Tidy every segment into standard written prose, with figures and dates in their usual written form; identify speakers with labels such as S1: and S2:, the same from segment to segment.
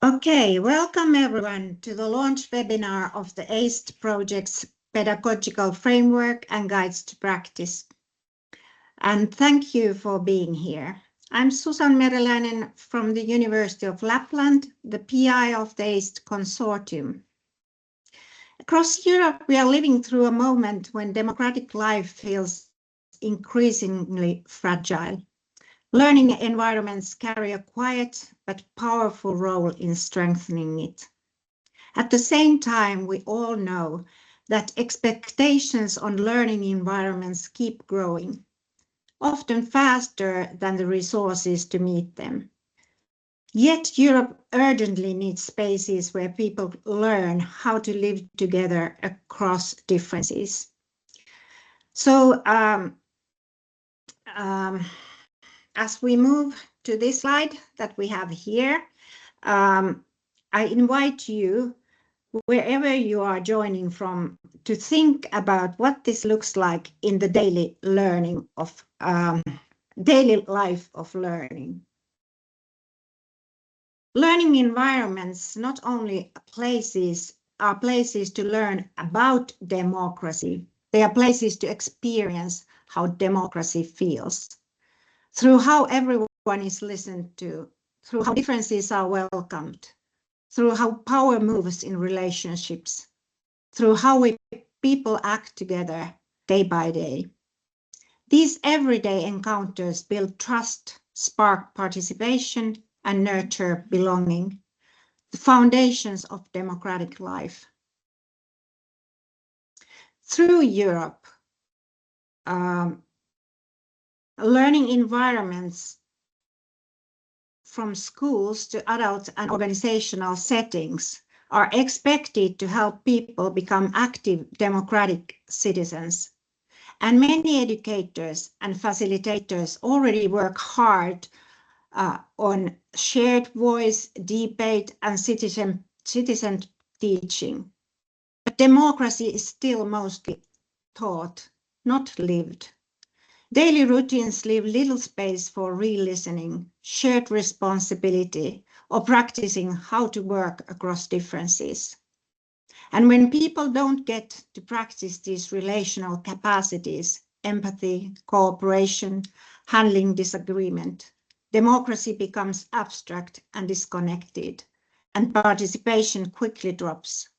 S1: Okay, welcome everyone to the launch webinar of the AECED project's Pedagogical Framework and Guides to Practice. And thank you for being here. I'm Susan Meriläinen from the University of Lapland, the PI of the AECED Consortium. Across Europe, we are living through a moment when democratic life feels increasingly fragile. Learning environments carry a quiet but powerful role in strengthening it. At the same time, we all know that expectations on learning environments keep growing, often faster than the resources to meet them. Yet Europe urgently needs spaces where people learn how to live together across differences. So, as we move to this slide that we have here, I invite you, wherever you are joining from, to think about what this looks like in the daily learning of daily life of learning. Learning environments not only are places to learn about democracy, they are places to experience how democracy feels. Through how everyone is listened to, through how differences are welcomed, through how power moves in relationships, through how people act together day by day. These everyday encounters build trust, spark participation, and nurture belonging, the foundations of democratic life. Through Europe, learning environments from schools to adult and organizational settings are expected to help people become active democratic citizens. And many educators and facilitators already work hard on shared voice, debate, and citizen teaching. But democracy is still mostly taught, not lived. Daily routines leave little space for re-listening, shared responsibility, or practicing how to work across differences. And when people don't get to practice these relational capacities, empathy, cooperation, handling disagreement, democracy becomes abstract and disconnected, and participation quickly drops.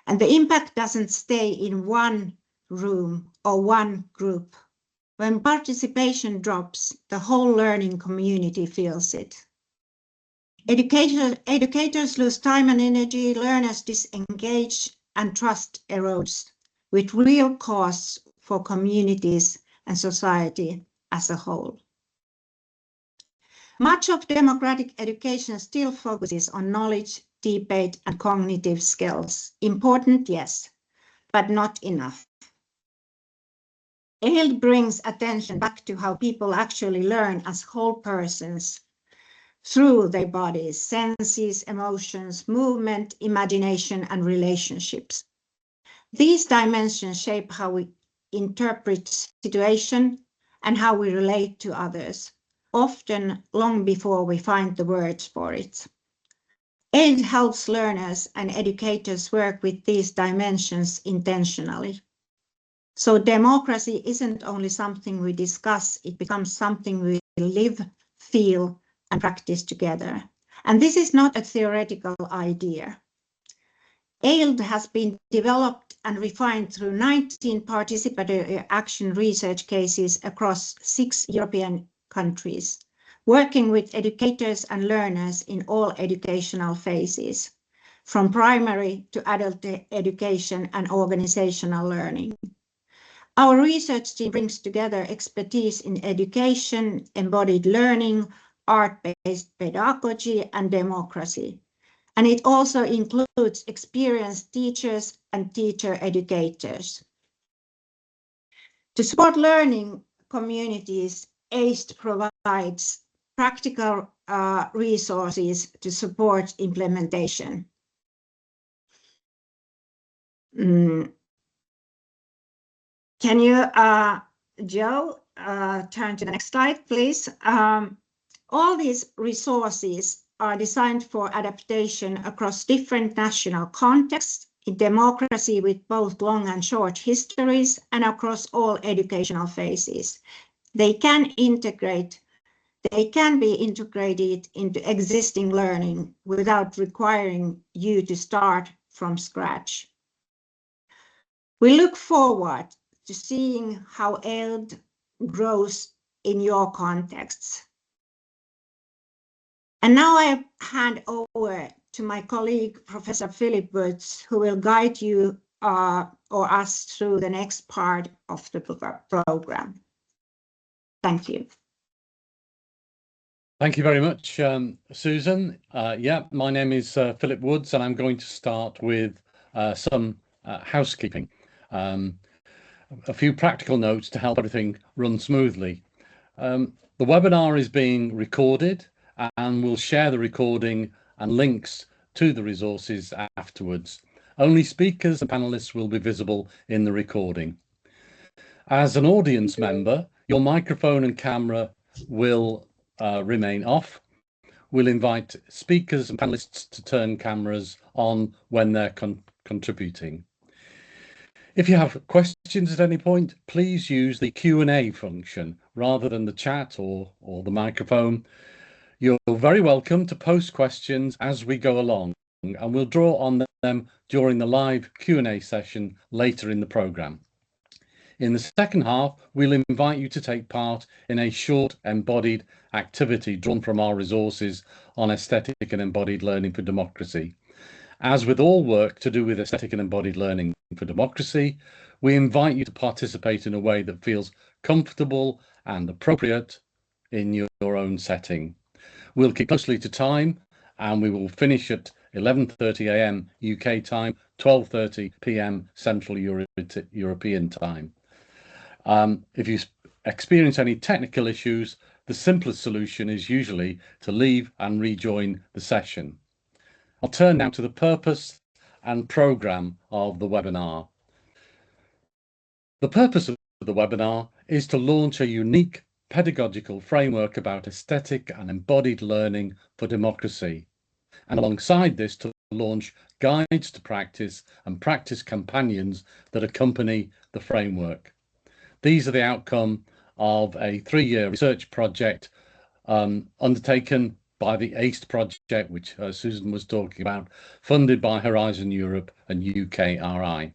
S1: And the impact doesn't stay in one room or one group. When participation drops, the whole learning community feels it. Educators lose time and energy, learners disengage, and trust erodes, with real costs for communities and society as a whole. Much of democratic education still focuses on knowledge, debate, and cognitive skills. Important, yes, but not enough. AECED brings attention back to how people actually learn as whole persons through their bodies, senses, emotions, movement, imagination, and relationships. These dimensions shape how we interpret situations and how we relate to others, often long before we find the words for it. AECED helps learners and educators work with these dimensions intentionally. So democracy isn't only something we discuss, it becomes something we live, feel, and practice together. And this is not a theoretical idea. AECED has been developed and refined through 19 participatory action research cases across 6 European countries, working with educators and learners in all educational phases, from primary to adult education and organizational learning. Our research team brings together expertise in education, embodied learning, art-based pedagogy, and democracy. And it also includes experienced teachers and teacher educators. To support learning communities, AECED provides practical resources to support implementation. Can you, Joe, turn to the next slide, please? All these resources are designed for adaptation across different national contexts, in democracy with both long and short histories, and across all educational phases. They can be integrated into existing learning without requiring you to start from scratch. We look forward to seeing how ELD grows in your contexts. And now I hand over to my colleague, Professor Philip Woods, who will guide you or us through the next part of the program. Thank you.
S2: Thank you very much, Susan. My name is Philip Woods, and I'm going to start with some housekeeping. A few practical notes to help everything run smoothly. The webinar is being recorded, and we'll share the recording and links to the resources afterwards. Only speakers and panelists will be visible in the recording. As an audience member, your microphone and camera will remain off. We'll invite speakers and panelists to turn cameras on when they're contributing. If you have questions at any point, please use the Q&A function rather than the chat or the microphone. You're very welcome to post questions as we go along, and we'll draw on them during the live Q&A session later in the programme. In the second half, we'll invite you to take part in a short embodied activity drawn from our resources on aesthetic and embodied learning for democracy. As with all work to do with aesthetic and embodied learning for democracy, we invite you to participate in a way that feels comfortable and appropriate in your own setting. We'll keep closely to time, and we will finish at 11:30 a.m. UK time, 12:30 p.m. Central European time. If you experience any technical issues, the simplest solution is usually to leave and rejoin the session. I'll turn now to the purpose and programme of the webinar. The purpose of the webinar is to launch a unique pedagogical framework about aesthetic and embodied learning for democracy, and alongside this to launch guides to practice and practice companions that accompany the framework. These are the outcome of a 3-year research project undertaken by the AECED project, which Susan was talking about, funded by Horizon Europe and UKRI.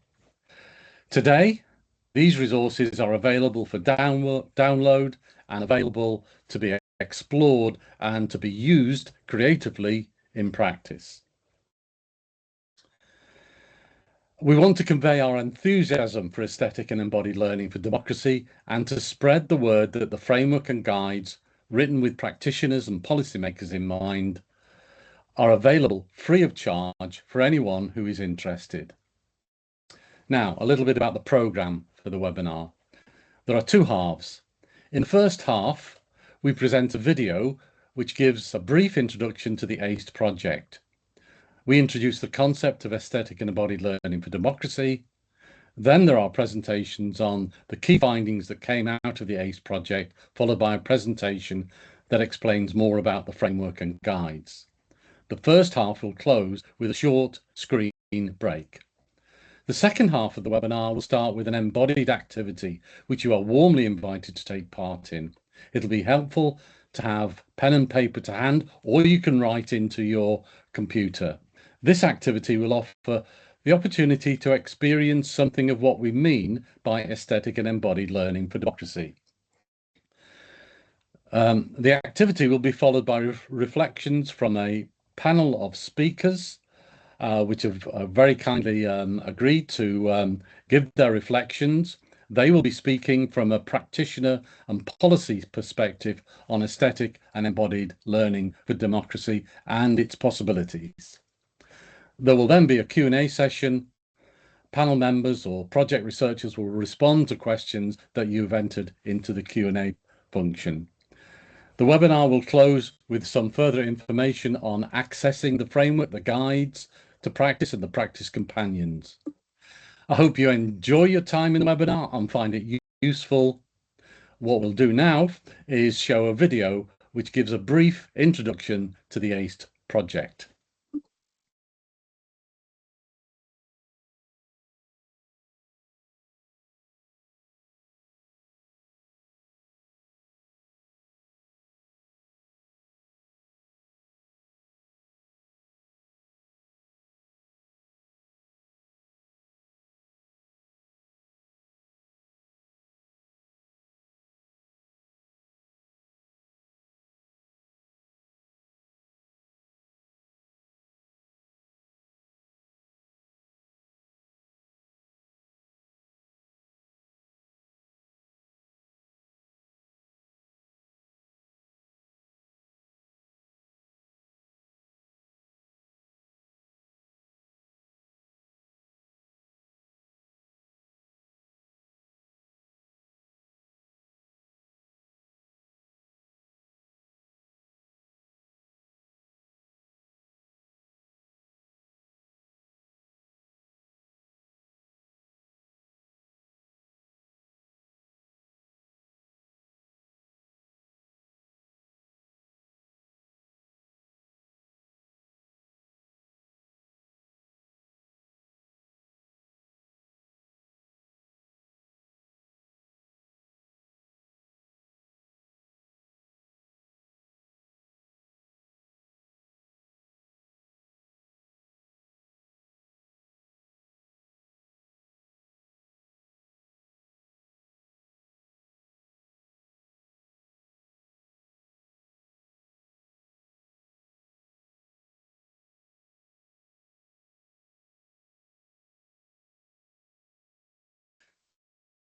S2: Today, these resources are available for download and available to be explored and to be used creatively in practice. We want to convey our enthusiasm for aesthetic and embodied learning for democracy and to spread the word that the framework and guides written with practitioners and policymakers in mind are available free of charge for anyone who is interested. Now, a little bit about the programme for the webinar. There are 2 halves. In the first half, we present a video which gives a brief introduction to the AECED project. We introduce the concept of aesthetic and embodied learning for democracy. Then there are presentations on the key findings that came out of the AECED project, followed by a presentation that explains more about the framework and guides. The first half will close with a short screen break. The second half of the webinar will start with an embodied activity, which you are warmly invited to take part in. It'll be helpful to have pen and paper to hand, or you can write into your computer. This activity will offer the opportunity to experience something of what we mean by aesthetic and embodied learning for democracy. The activity will be followed by reflections from a panel of speakers which have very kindly agreed to give their reflections. They will be speaking from a practitioner and policy perspective on aesthetic and embodied learning for democracy and its possibilities. There will then be a Q&A session. Panel members or project researchers will respond to questions that you've entered into the Q&A function. The webinar will close with some further information on accessing the framework, the guides to practice and the practice companions. I hope you enjoy your time in the webinar and find it useful. What we'll do now is show a video which gives a brief introduction to the AECED project.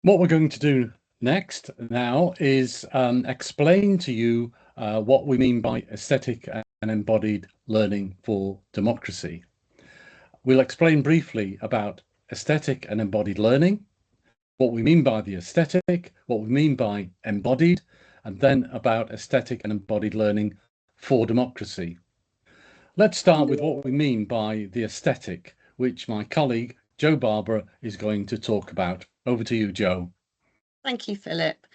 S2: What we're going to do next now is explain to you what we mean by aesthetic and embodied learning for democracy. We'll explain briefly about aesthetic and embodied learning, what we mean by the aesthetic, what we mean by embodied, and then about aesthetic and embodied learning for democracy. Let's start with what we mean by the aesthetic, which my colleague Jo Barbara is going to talk about. Over to you, Jo.
S3: Thank you, Philip.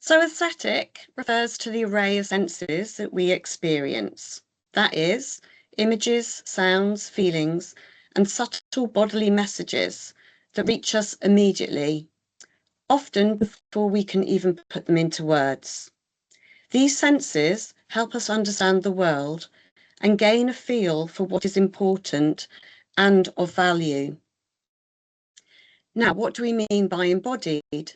S3: So aesthetic refers to the array of senses that we experience. That is, images, sounds, feelings, and subtle bodily messages that reach us immediately, often before we can even put them into words. These senses help us understand the world and gain a feel for what is important and of value. Now, what do we mean by embodied?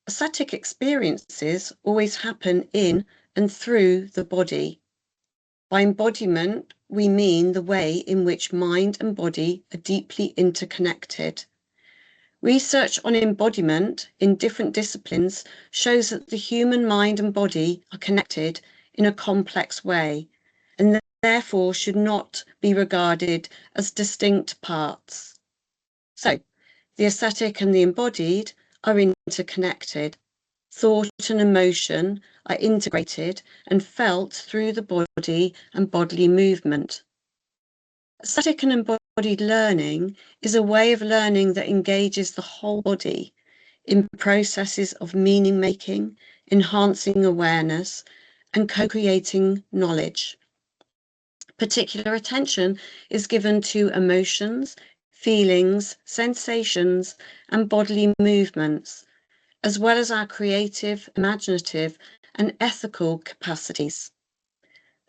S3: Aesthetic experiences always happen in and through the body. By embodiment, we mean the way in which mind and body are deeply interconnected. Research on embodiment in different disciplines shows that the human mind and body are connected in a complex way and therefore should not be regarded as distinct parts. So, the aesthetic and the embodied are interconnected. Thought and emotion are integrated and felt through the body and bodily movement. Aesthetic and embodied learning is a way of learning that engages the whole body in processes of meaning making, enhancing awareness, and co-creating knowledge. Particular attention is given to emotions, feelings, sensations, and bodily movements, as well as our creative, imaginative, and ethical capacities.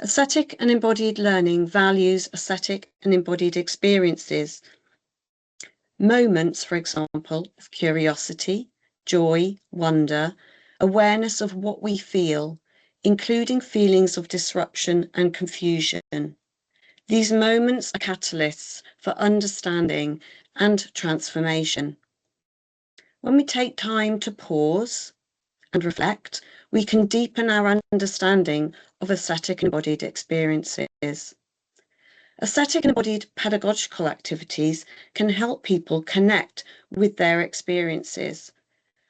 S3: Aesthetic and embodied learning values aesthetic and embodied experiences. Moments, for example, of curiosity, joy, wonder, awareness of what we feel, including feelings of disruption and confusion. These moments are catalysts for understanding and transformation. When we take time to pause and reflect, we can deepen our understanding of aesthetic and embodied experiences. Aesthetic and embodied pedagogical activities can help people connect with their experiences.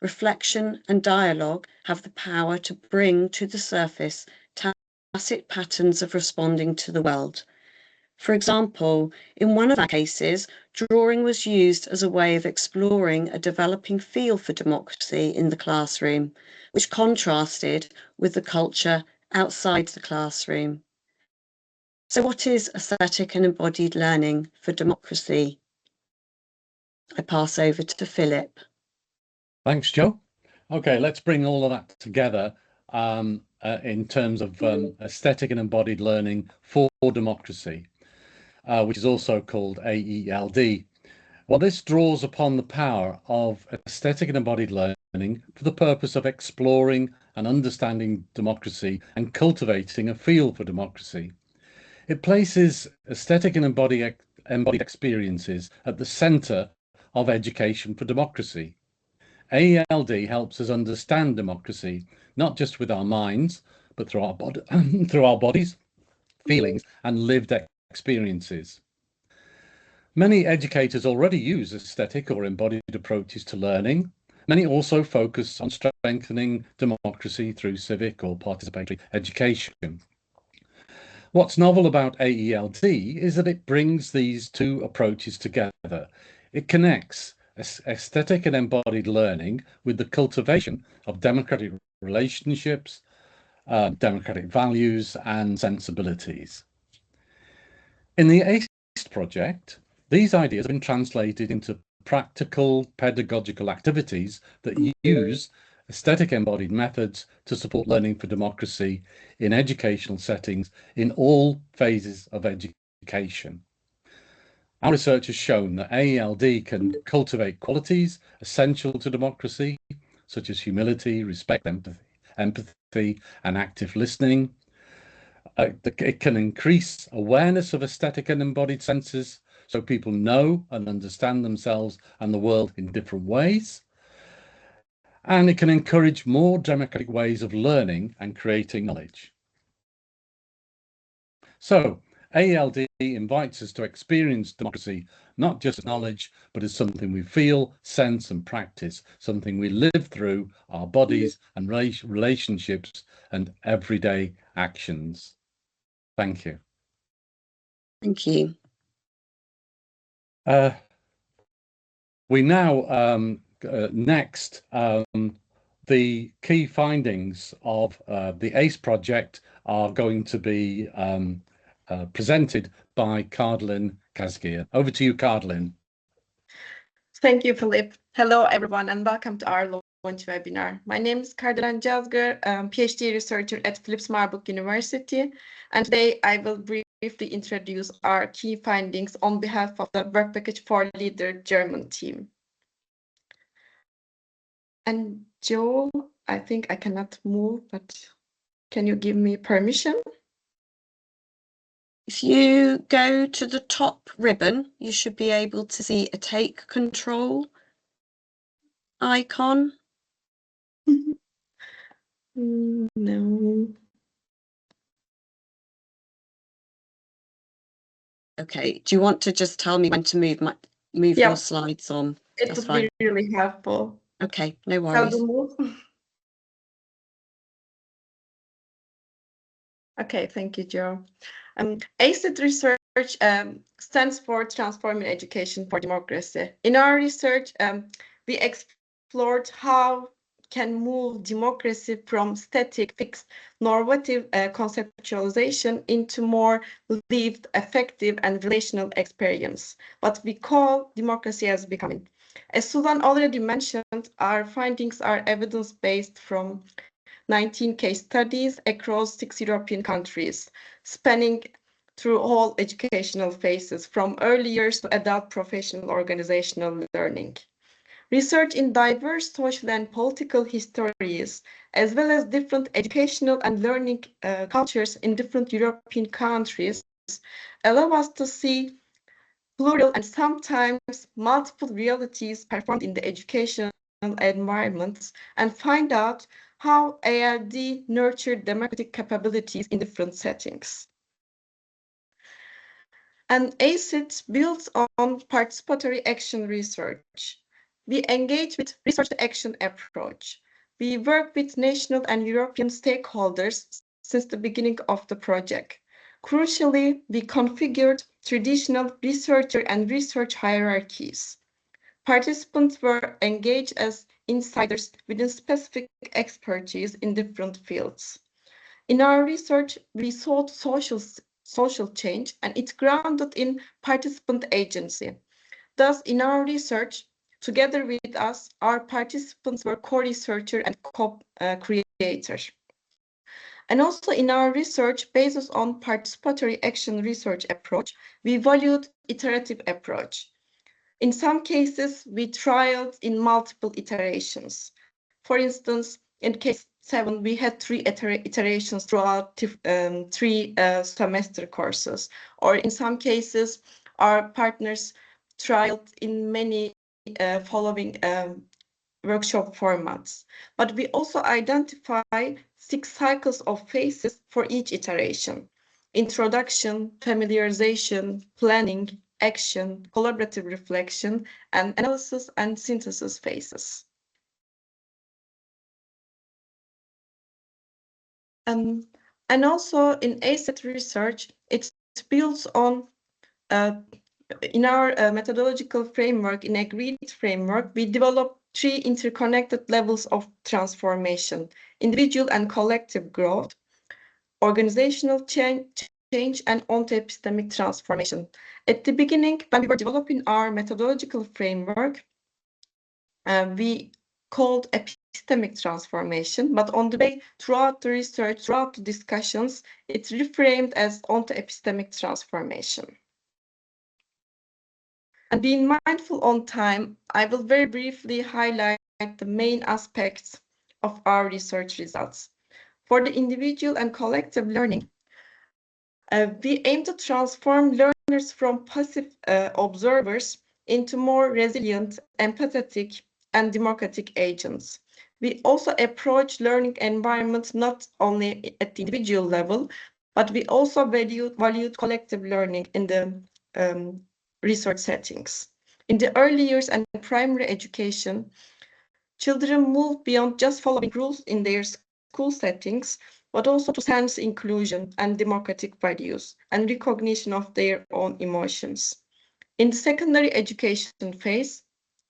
S3: Reflection and dialogue have the power to bring to the surface tacit patterns of responding to the world. For example, in one of our cases, drawing was used as a way of exploring a developing feel for democracy in the classroom, which contrasted with the culture outside the classroom. So what is aesthetic and embodied learning for democracy? I pass over to Philip.
S2: Thanks, Joe. Okay, let's bring all of that together in terms of aesthetic and embodied learning for democracy, which is also called AELD. Well, this draws upon the power of aesthetic and embodied learning for the purpose of exploring and understanding democracy and cultivating a feel for democracy. It places aesthetic and embodied experiences at the centre of education for democracy. AELD helps us understand democracy, not just with our minds, but through our, through our bodies, feelings, and lived experiences. Many educators already use aesthetic or embodied approaches to learning. Many also focus on strengthening democracy through civic or participatory education. What's novel about AELD is that it brings these two approaches together. It connects aesthetic and embodied learning with the cultivation of democratic relationships, democratic values, and sensibilities. In the AECED project, these ideas have been translated into practical pedagogical activities that use aesthetic embodied methods to support learning for democracy in educational settings in all phases of education. Our research has shown that AELD can cultivate qualities essential to democracy, such as humility, respect, empathy, and active listening. It can increase awareness of aesthetic and embodied senses, so people know and understand themselves and the world in different ways. And it can encourage more democratic ways of learning and creating knowledge. So AELD invites us to experience democracy, not just as knowledge, but as something we feel, sense, and practice, something we live through our bodies and relationships and everyday actions. Thank you.
S3: Thank you.
S2: We now next the key findings of the ACE project are going to be presented by Cardlyn Kazgier. Over to you, Cardlyn.
S4: Thank you, Philip. Hello, everyone, and welcome to our launch webinar. My name is Cardlyn Kazgier, PhD researcher at Philips Marburg University, and today I will briefly introduce our key findings on behalf of the Work Package 4 Leader German team. And Joe, I think I cannot move, but can you give me permission?
S3: If you go to the top ribbon, you should be able to see a take control icon.
S4: No.
S3: Okay, do you want to just tell me when to move your slides on?
S4: It would be really helpful.
S3: Okay, no worries.
S4: Okay, thank you, Joe. AECED research stands for Transforming Education for Democracy. In our research, we explored how can move democracy from static, fixed, normative conceptualization into more lived, effective, and relational experience, what we call democracy as becoming. As Sulan already mentioned, our findings are evidence-based from 19 case studies across 6 European countries, spanning through all educational phases, from early years to adult professional organizational learning. Research in diverse social and political histories, as well as different educational and learning cultures in different European countries, allow us to see plural and sometimes multiple realities performed in the educational environments and find out how ALD nurtured democratic capabilities in different settings. And AECED builds on participatory action research. We engage with research to action approach. We work with national and European stakeholders since the beginning of the project. Crucially, we configured traditional researcher and research hierarchies. Participants were engaged as insiders within specific expertise in different fields. In our research, we sought social social change, and it's grounded in participant agency. Thus, in our research, together with us, our participants were co-researcher and co-creator. And also in our research, based on participatory action research approach, we valued iterative approach. In some cases, we trialed in multiple iterations. For instance, in case 7, we had 3 iterations throughout 3 semester courses. Or in some cases, our partners trialed in many following workshop formats. But we also identify 6 cycles of phases for each iteration: introduction, familiarization, planning, action, collaborative reflection, and analysis and synthesis phases. And also in AECED research, it builds on in our methodological framework, in agreed framework, we develop 3 interconnected levels of transformation: individual and collective growth, organizational change, and onto-epistemic transformation. At the beginning, when we were developing our methodological framework, we called epistemic transformation, but on the way throughout the research, throughout the discussions, it's reframed as onto-epistemic transformation. And being mindful on time, I will very briefly highlight the main aspects of our research results. For the individual and collective learning, we aim to transform learners from passive observers into more resilient, empathetic, and democratic agents. We also approach learning environments not only at the individual level, but we also valued collective learning in the research settings. In the early years and primary education, children move beyond just following rules in their school settings, but also to sense inclusion and democratic values and recognition of their own emotions. In the secondary education phase,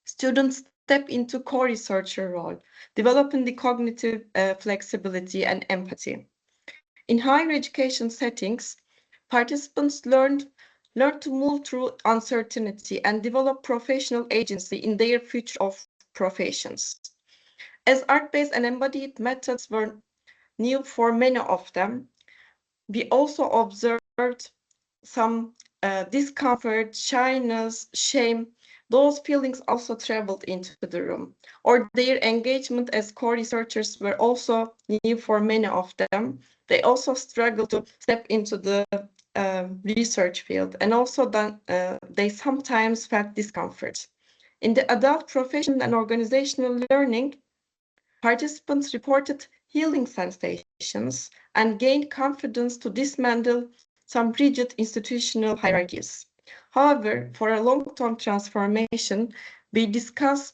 S4: students step into co-researcher role, developing the cognitive flexibility and empathy. In higher education settings, participants learn to move through uncertainty and develop professional agency in their future of professions. As art-based and embodied methods were new for many of them, we also observed some discomfort, shyness, shame. Those feelings also traveled into the room, or their engagement as co-researchers were also new for many of them. They also struggled to step into the research field, and also they sometimes felt discomfort. In the adult professional and organizational learning, participants reported healing sensations and gained confidence to dismantle some rigid institutional hierarchies. However, for a long-term transformation, we discuss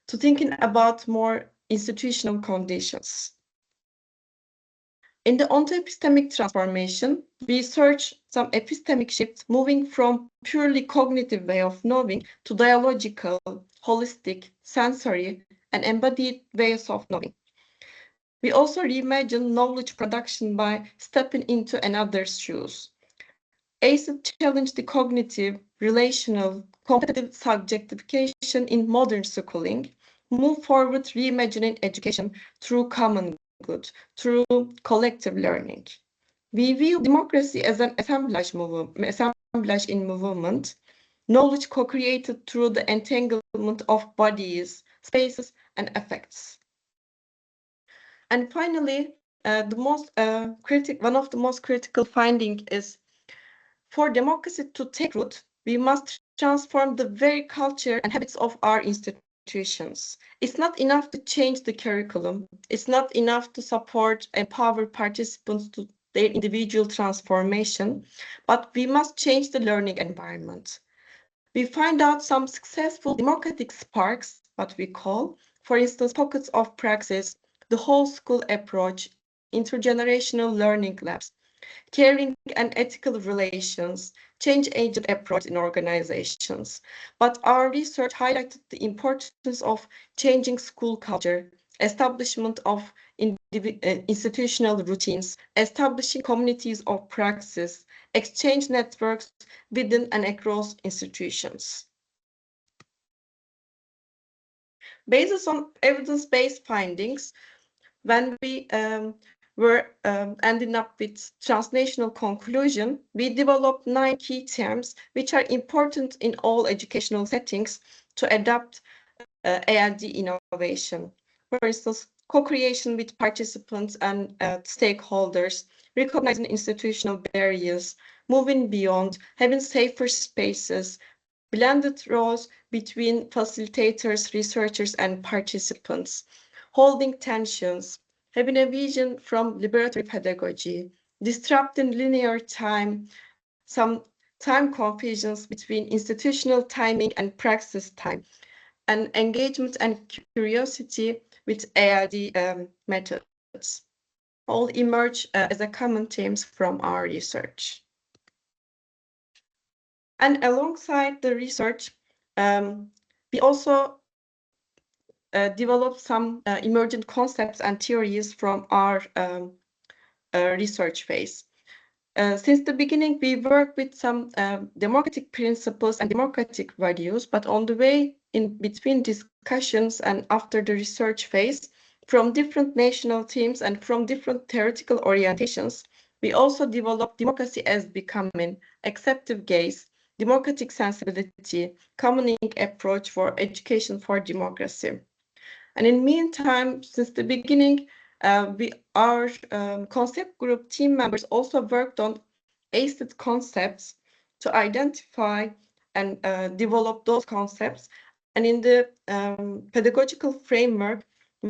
S4: to thinking about more institutional conditions. In the onto-epistemic transformation, we search some epistemic shifts moving from purely cognitive way of knowing to dialogical, holistic, sensory, and embodied ways of knowing. We also reimagine knowledge production by stepping into another's shoes. AECED challenged the cognitive, relational, competitive subjectification in modern schooling, move forward reimagining education through common good, through collective learning. We view democracy as an assemblage in movement, knowledge co-created through the entanglement of bodies, spaces, and effects. And finally, one of the most critical findings is, for democracy to take root, we must transform the very culture and habits of our institutions. It's not enough to change the curriculum. It's not enough to support and empower participants to their individual transformation, but we must change the learning environment. We find out some successful democratic sparks, what we call, for instance, pockets of praxis, the whole school approach, intergenerational learning labs, caring and ethical relations, change agent approach in organizations. But our research highlighted the importance of changing school culture, establishment of institutional routines, establishing communities of praxis, exchange networks within and across institutions. Based on evidence-based findings, when we were ending up with transnational conclusion, we developed 9 key terms which are important in all educational settings to adapt ALD innovation. For instance, co-creation with participants and stakeholders, recognizing institutional barriers, moving beyond, having safer spaces, blended roles between facilitators, researchers, and participants, holding tensions, having a vision from liberatory pedagogy, disrupting linear time, some time confusions between institutional timing and praxis time, and engagement and curiosity with ALD methods. All emerge as a common themes from our research. And alongside the research, we also developed some emergent concepts and theories from our research phase. Since the beginning, we work with some democratic principles and democratic values, but on the way in between discussions and after the research phase, from different national teams and from different theoretical orientations, we also develop democracy as becoming, acceptive gaze, democratic sensibility, commoning approach for education for democracy. And in the meantime, since the beginning, our concept group team members also worked on AECED concepts to identify and develop those concepts. And in the pedagogical framework,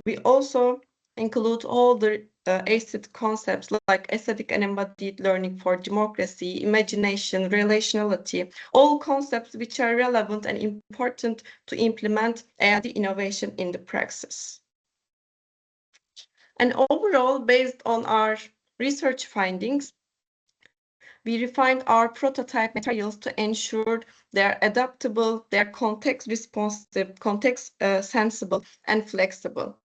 S4: we also include all the AECED concepts like aesthetic and embodied learning for democracy, imagination, relationality, all concepts which are relevant and important to implement ALD innovation in the praxis. And overall, based on our research findings, we refined our prototype materials to ensure they're adaptable, they're context responsive, context sensible, and flexible.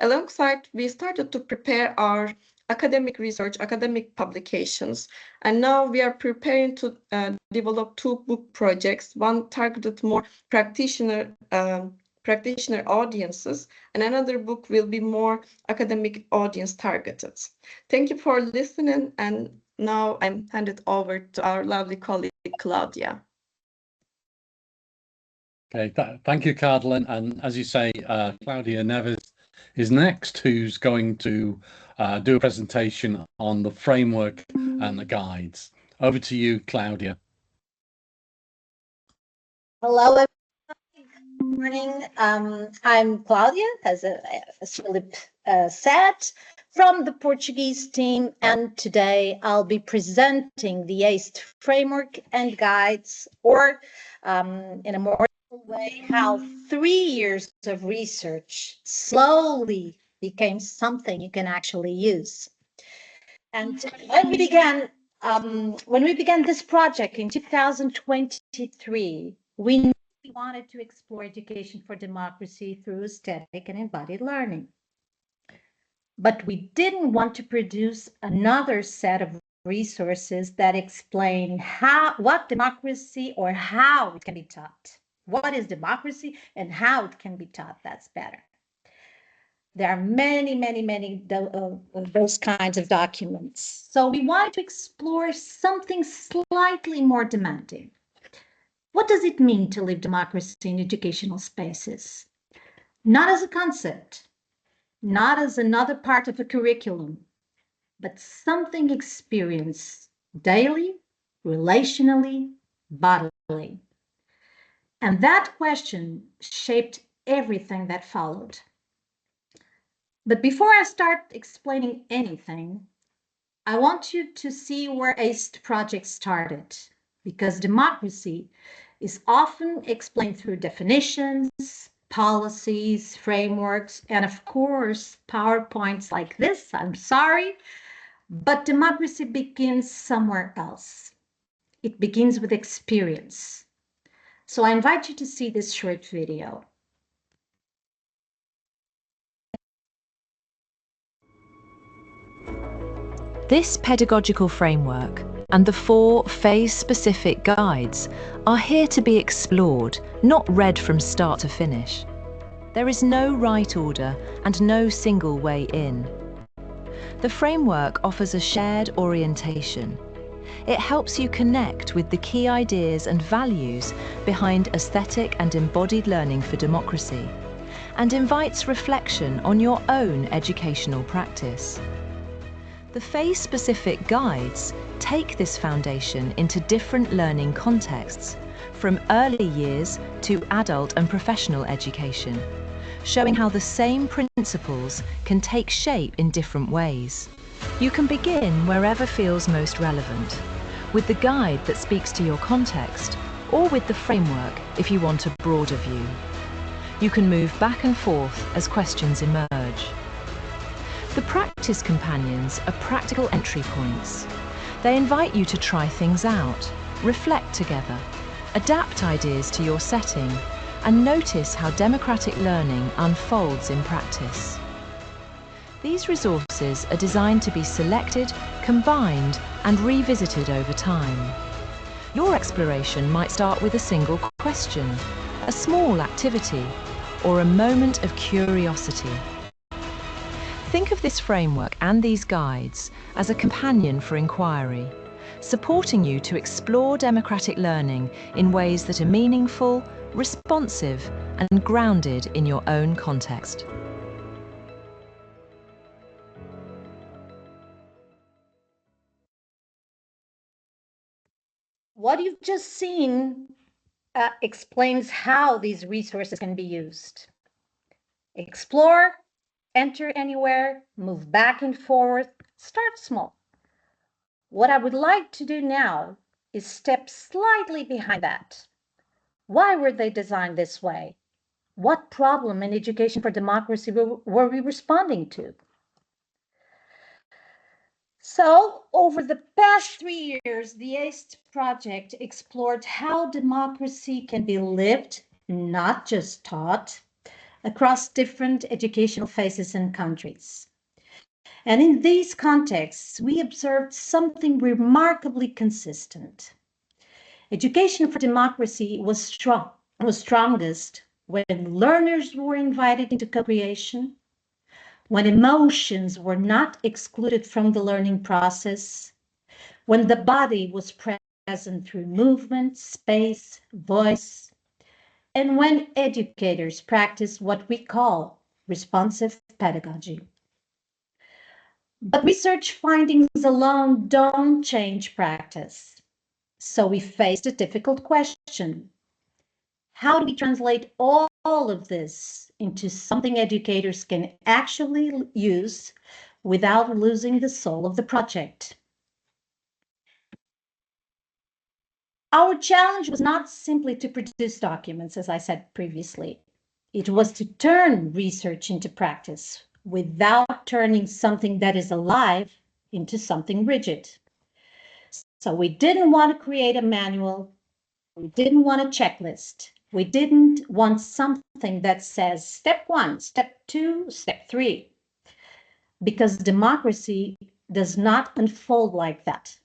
S4: Alongside, we started to prepare our academic research, academic publications, and now we are preparing to develop 2 book projects, one targeted more practitioner audiences, and another book will be more academic audience targeted. Thank you for listening, and now I'm handed over to our lovely colleague, Claudia.
S2: Okay, thank you, Carolyn. And as you say, Claudia Neves is next, who's going to do a presentation on the framework and the guides. Over to you, Claudia.
S5: Hello, everybody. Good morning. I'm Claudia, as Philip said, from the Portuguese team, and today I'll be presenting the AECED framework and guides, or in a more way, how 3 years of research slowly became something you can actually use. And when we began this project in 2023, we wanted to explore education for democracy through aesthetic and embodied learning. But we didn't want to produce another set of resources that explain what democracy or how it can be taught. What is democracy and how it can be taught? That's better. There are many of those kinds of documents. So we wanted to explore something slightly more demanding. What does it mean to live democracy in educational spaces? Not as a concept, not as another part of a curriculum, but something experienced daily, relationally, bodily. And that question shaped everything that followed. But before I start explaining anything, I want you to see where AECED project started, because democracy is often explained through definitions, policies, frameworks, and of course, PowerPoints like this. I'm sorry, but democracy begins somewhere else. It begins with experience. So I invite you to see this short video.
S6: This pedagogical framework and the 4 phase-specific guides are here to be explored, not read from start to finish. There is no right order and no single way in. The framework offers a shared orientation. It helps you connect with the key ideas and values behind aesthetic and embodied learning for democracy, and invites reflection on your own educational practice. The phase-specific guides take this foundation into different learning contexts, from early years to adult and professional education, showing how the same principles can take shape in different ways. You can begin wherever feels most relevant, with the guide that speaks to your context, or with the framework if you want a broader view. You can move back and forth as questions emerge. The practice companions are practical entry points. They invite you to try things out, reflect together, adapt ideas to your setting, and notice how democratic learning unfolds in practice. These resources are designed to be selected, combined, and revisited over time. Your exploration might start with a single question, a small activity, or a moment of curiosity. Think of this framework and these guides as a companion for inquiry, supporting you to explore democratic learning in ways that are meaningful, responsive, and grounded in your own context.
S5: What you've just seen explains how these resources can be used. Explore, enter anywhere, move back and forth, start small. What I would like to do now is step slightly behind that. Why were they designed this way? What problem in education for democracy were we responding to? So, over the past 3 years, the AECED project explored how democracy can be lived, not just taught, across different educational phases and countries. And in these contexts, we observed something remarkably consistent. Education for democracy was strongest when learners were invited into co-creation, when emotions were not excluded from the learning process, when the body was present through movement, space, voice, and when educators practiced what we call responsive pedagogy. But research findings alone don't change practice. So we faced a difficult question. How do we translate all of this into something educators can actually use without losing the soul of the project? Our challenge was not simply to produce documents, as I said previously. It was to turn research into practice without turning something that is alive into something rigid. So we didn't want to create a manual. We didn't want a checklist. We didn't want something that says step 1, step 2, step 3, because democracy does not unfold like that.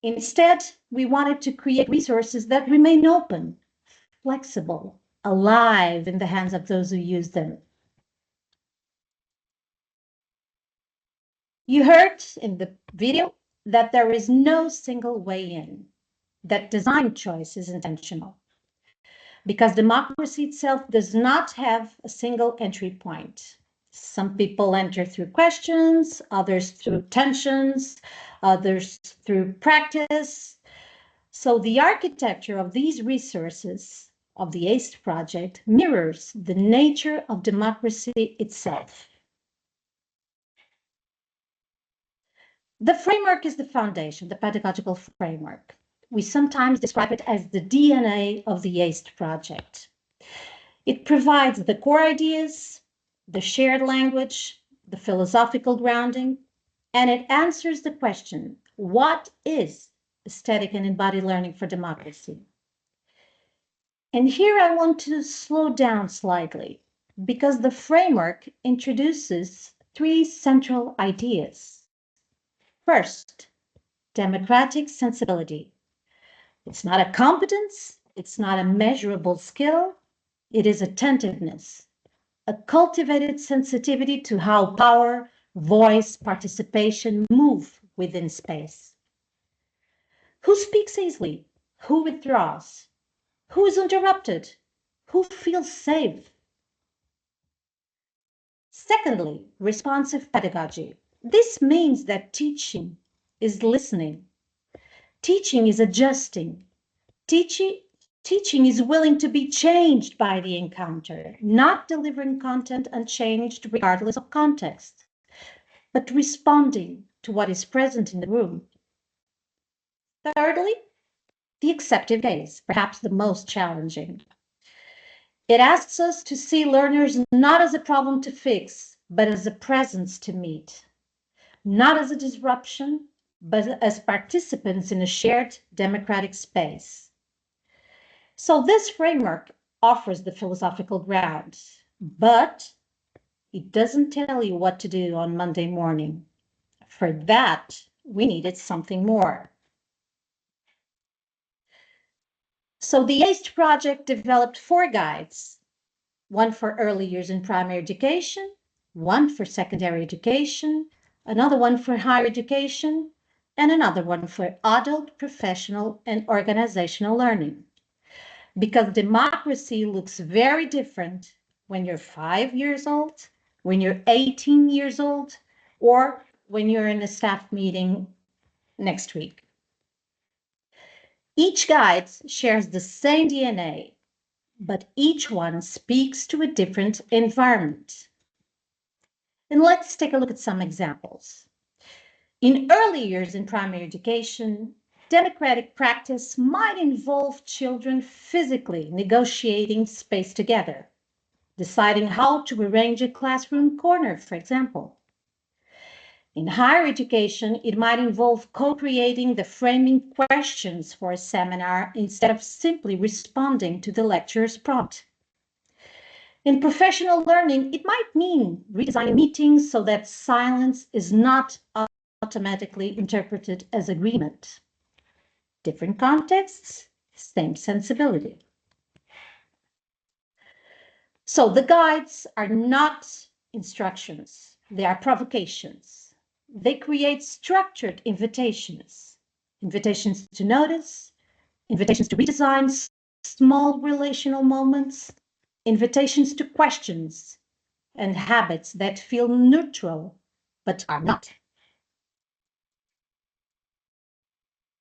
S5: Instead, we wanted to create resources that remain open, flexible, alive in the hands of those who use them. You heard in the video that there is no single way in, that design choice is intentional, because democracy itself does not have a single entry point. Some people enter through questions, others through tensions, others through practice. So the architecture of these resources of the AECED project mirrors the nature of democracy itself. The framework is the foundation, the pedagogical framework. We sometimes describe it as the DNA of the AECED project. It provides the core ideas, the shared language, the philosophical grounding, and it answers the question, what is aesthetic and embodied learning for democracy? And here I want to slow down slightly, because the framework introduces 3 central ideas. First, democratic sensibility. It's not a competence, it's not a measurable skill, it is attentiveness, a cultivated sensitivity to how power, voice, participation move within space. Who speaks easily? Who withdraws? Who is interrupted? Who feels safe? Secondly, responsive pedagogy. This means that teaching is listening. Teaching is adjusting. Teaching is willing to be changed by the encounter, not delivering content unchanged regardless of context, but responding to what is present in the room. Thirdly, the acceptive gaze, perhaps the most challenging. It asks us to see learners not as a problem to fix, but as a presence to meet, not as a disruption, but as participants in a shared democratic space. So this framework offers the philosophical ground, but it doesn't tell you what to do on Monday morning. For that, we needed something more. So the AECED project developed 4 guides, one for early years in primary education, one for secondary education, another one for higher education, and another one for adult, professional, and organizational learning. Because democracy looks very different when you're 5 years old, when you're 18 years old, or when you're in a staff meeting next week. Each guide shares the same DNA, but each one speaks to a different environment. And let's take a look at some examples. In early years in primary education, democratic practice might involve children physically negotiating space together, deciding how to arrange a classroom corner, for example. In higher education, it might involve co-creating the framing questions for a seminar instead of simply responding to the lecturer's prompt. In professional learning, it might mean redesigning meetings so that silence is not automatically interpreted as agreement. Different contexts, same sensibility. So the guides are not instructions, they are provocations. They create structured invitations, invitations to notice, invitations to redesign small relational moments, invitations to questions and habits that feel neutral but are not.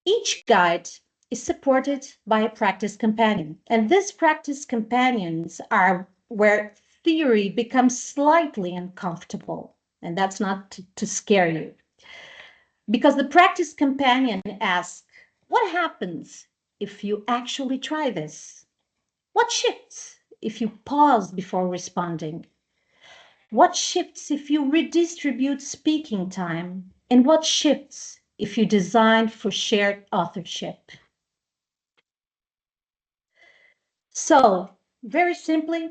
S5: Each guide is supported by a practice companion, and these practice companions are where theory becomes slightly uncomfortable, and that's not to scare you. Because the practice companion asks, what happens if you actually try this? What shifts if you pause before responding? What shifts if you redistribute speaking time? And what shifts if you design for shared authorship? So, very simply,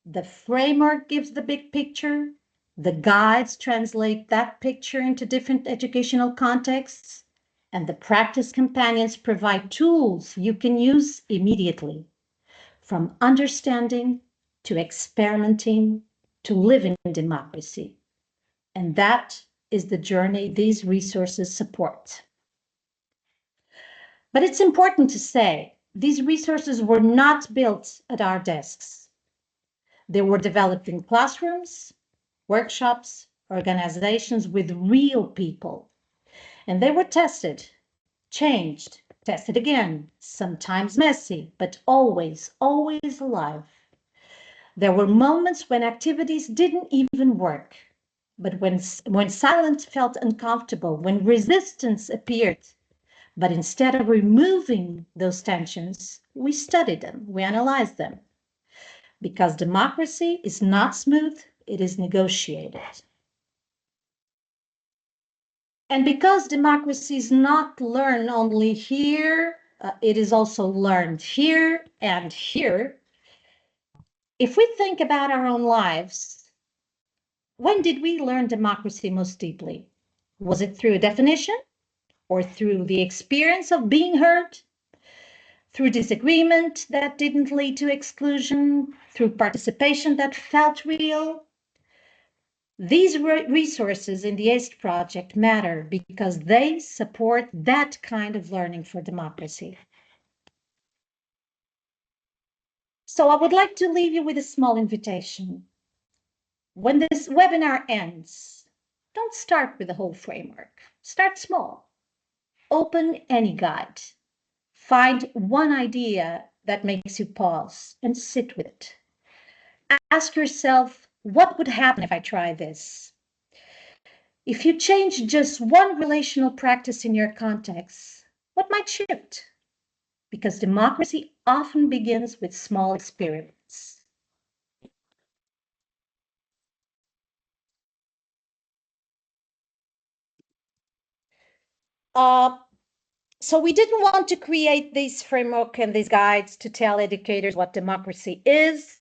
S5: the framework gives the big picture, the guides translate that picture into different educational contexts, and the practice companions provide tools you can use immediately, from understanding to experimenting to living in democracy. And that is the journey these resources support. But it's important to say, these resources were not built at our desks. They were developed in classrooms, workshops, organizations with real people. And they were tested, changed, tested again, sometimes messy, but always, always alive. There were moments when activities didn't even work, but when silence felt uncomfortable, when resistance appeared. But instead of removing those tensions, we studied them, we analyzed them. Because democracy is not smooth, it is negotiated. And because democracy is not learned only here, it is also learned here and here. If we think about our own lives, when did we learn democracy most deeply? Was it through a definition or through the experience of being heard? Through disagreement that didn't lead to exclusion? Through participation that felt real? These resources in the AECED project matter because they support that kind of learning for democracy. So I would like to leave you with a small invitation. When this webinar ends, don't start with the whole framework. Start small. Open any guide. Find one idea that makes you pause and sit with it. Ask yourself, what would happen if I try this? If you change just one relational practice in your context, what might shift? Because democracy often begins with small experiments. So we didn't want to create this framework and these guides to tell educators what democracy is.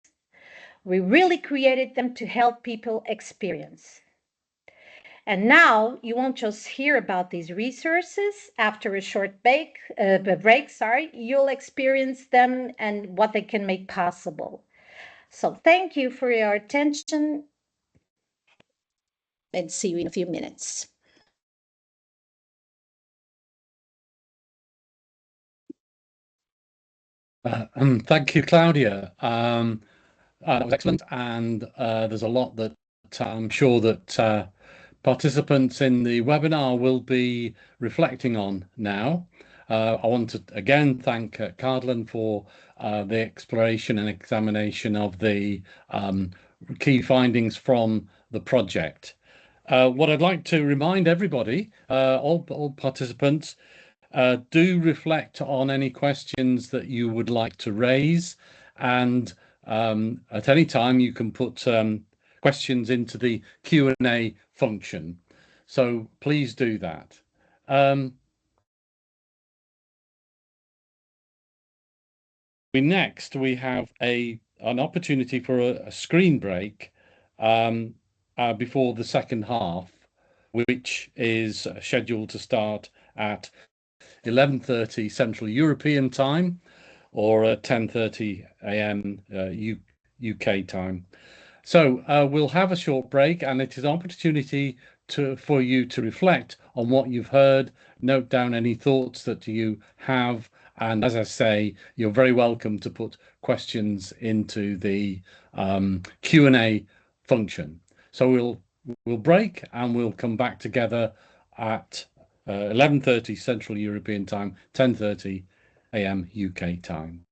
S5: We really created them to help people experience. And now you won't just hear about these resources after a short break, you'll experience them and what they can make possible. So thank you for your attention and see you in a few minutes.
S2: Thank you, Claudia. That was excellent, and there's a lot that I'm sure that participants in the webinar will be reflecting on now. I want to again thank Cardlin for the exploration and examination of the key findings from the project. What I'd like to remind everybody, all participants, do reflect on any questions that you would like to raise, and at any time you can put questions into the Q&A function. So please do that. Next, we have an opportunity for a screen break before the second half, which is scheduled to start at 11:30 Central European Time or 10:30 a.m. UK time. So we'll have a short break, and it is an opportunity for you to reflect on what you've heard, note down any thoughts that you have, and as I say, you're very welcome to put questions into the Q&A function. So we'll break and we'll come back together at 11:30 Central European Time, 10:30 a.m. UK time.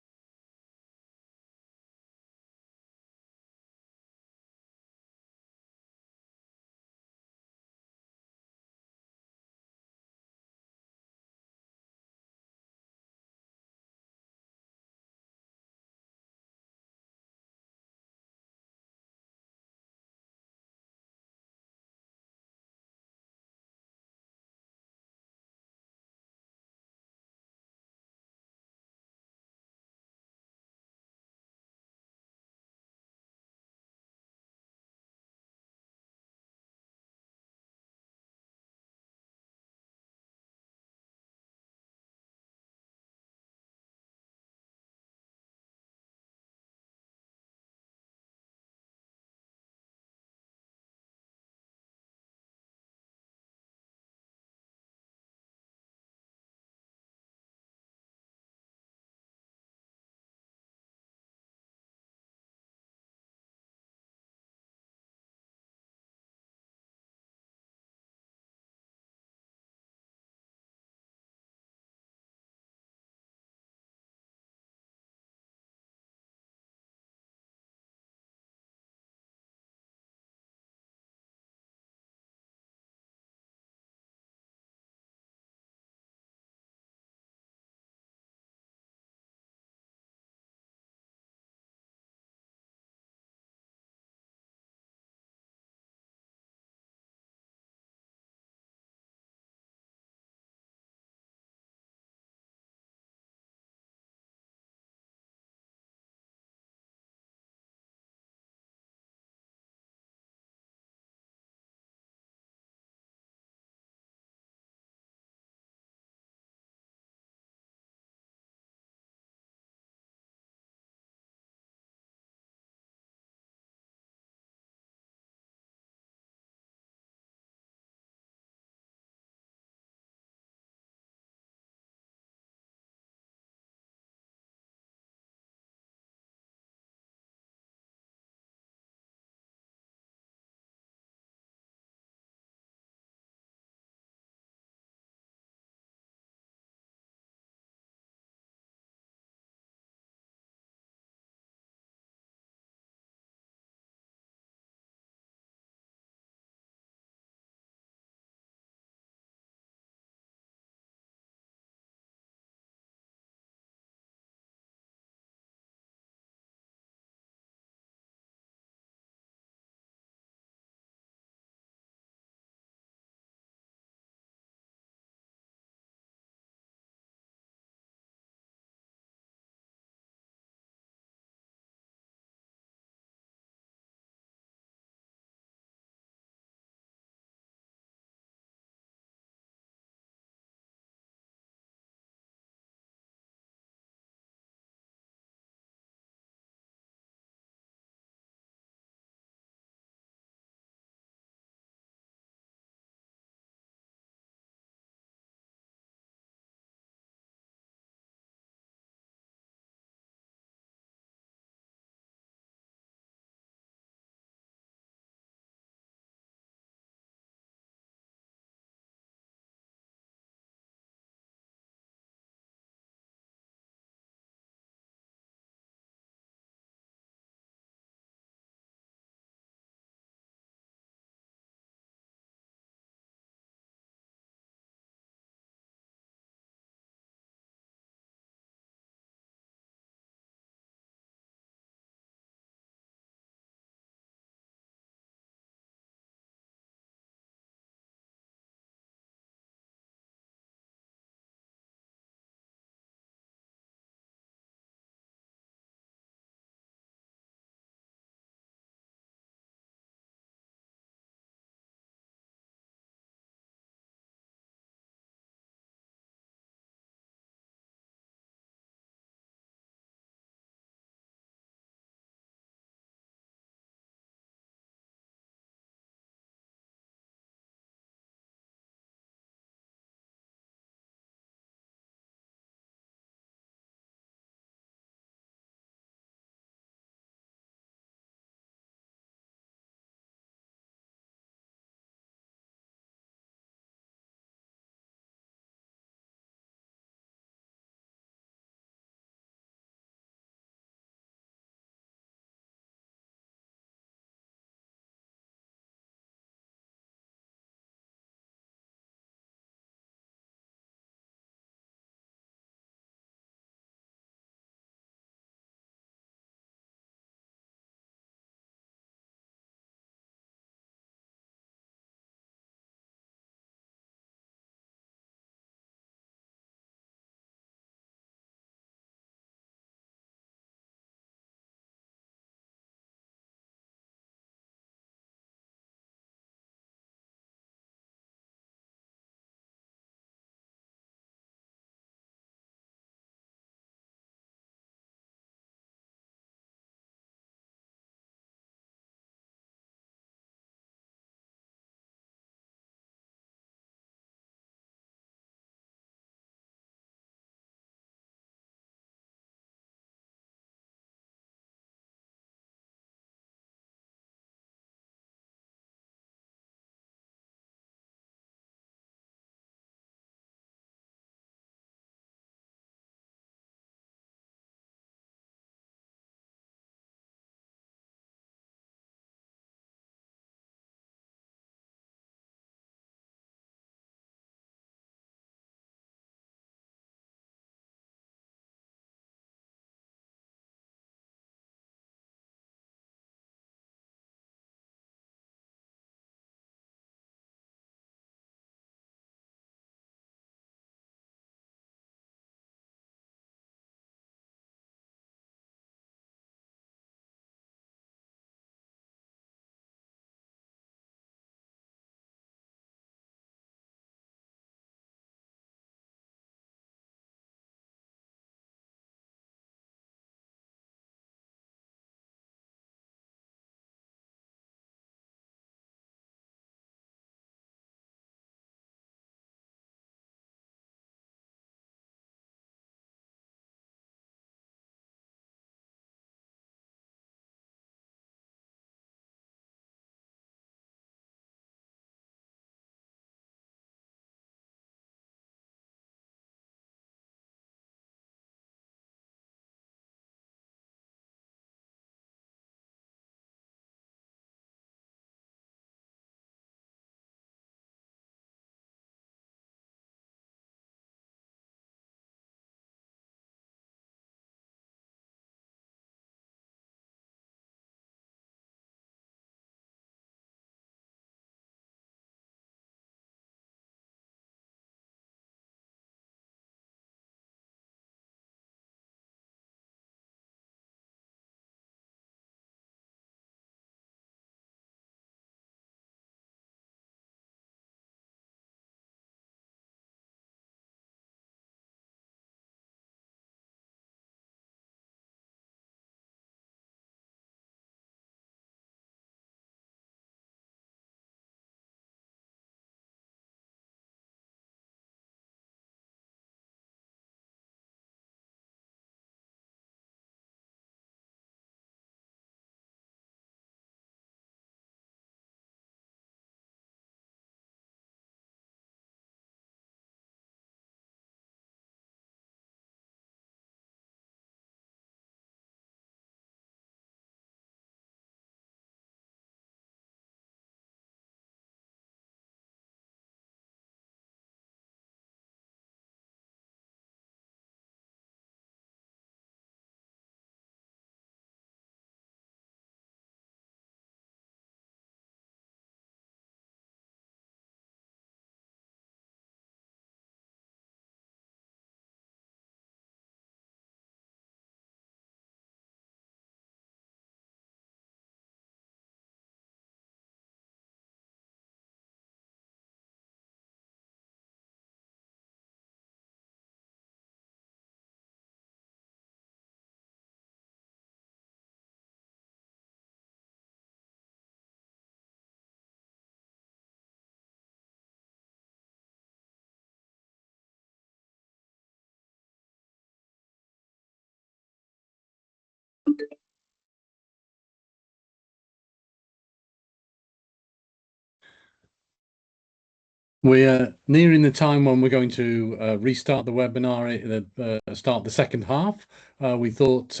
S2: We're nearing the time when we're going to restart the webinar, start the second half. We thought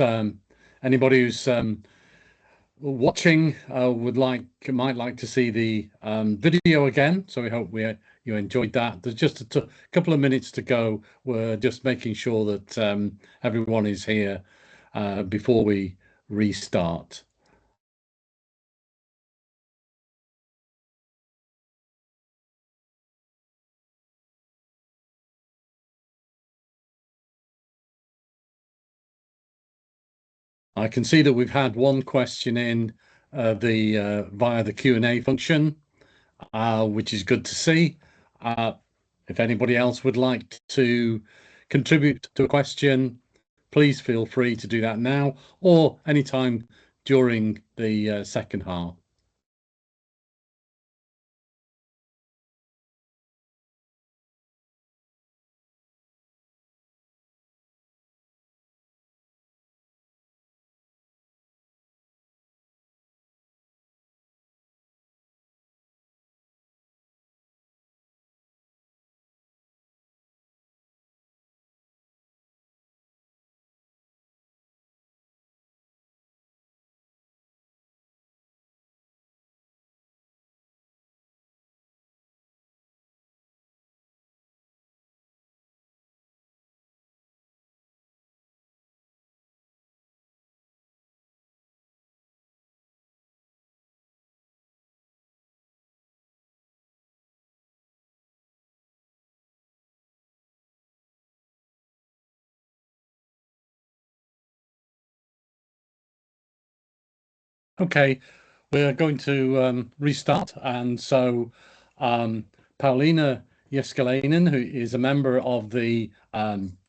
S2: anybody who's watching might like to see the video again. So we hope you enjoyed that. There's just a couple of minutes to go. We're just making sure that everyone is here before we restart. I can see that we've had one question in via the Q&A function, which is good to see. If anybody else would like to contribute to a question, please feel free to do that now or anytime during the second half. Okay, we're going to restart, and so Pauliina Jeskalainen, who is a member of the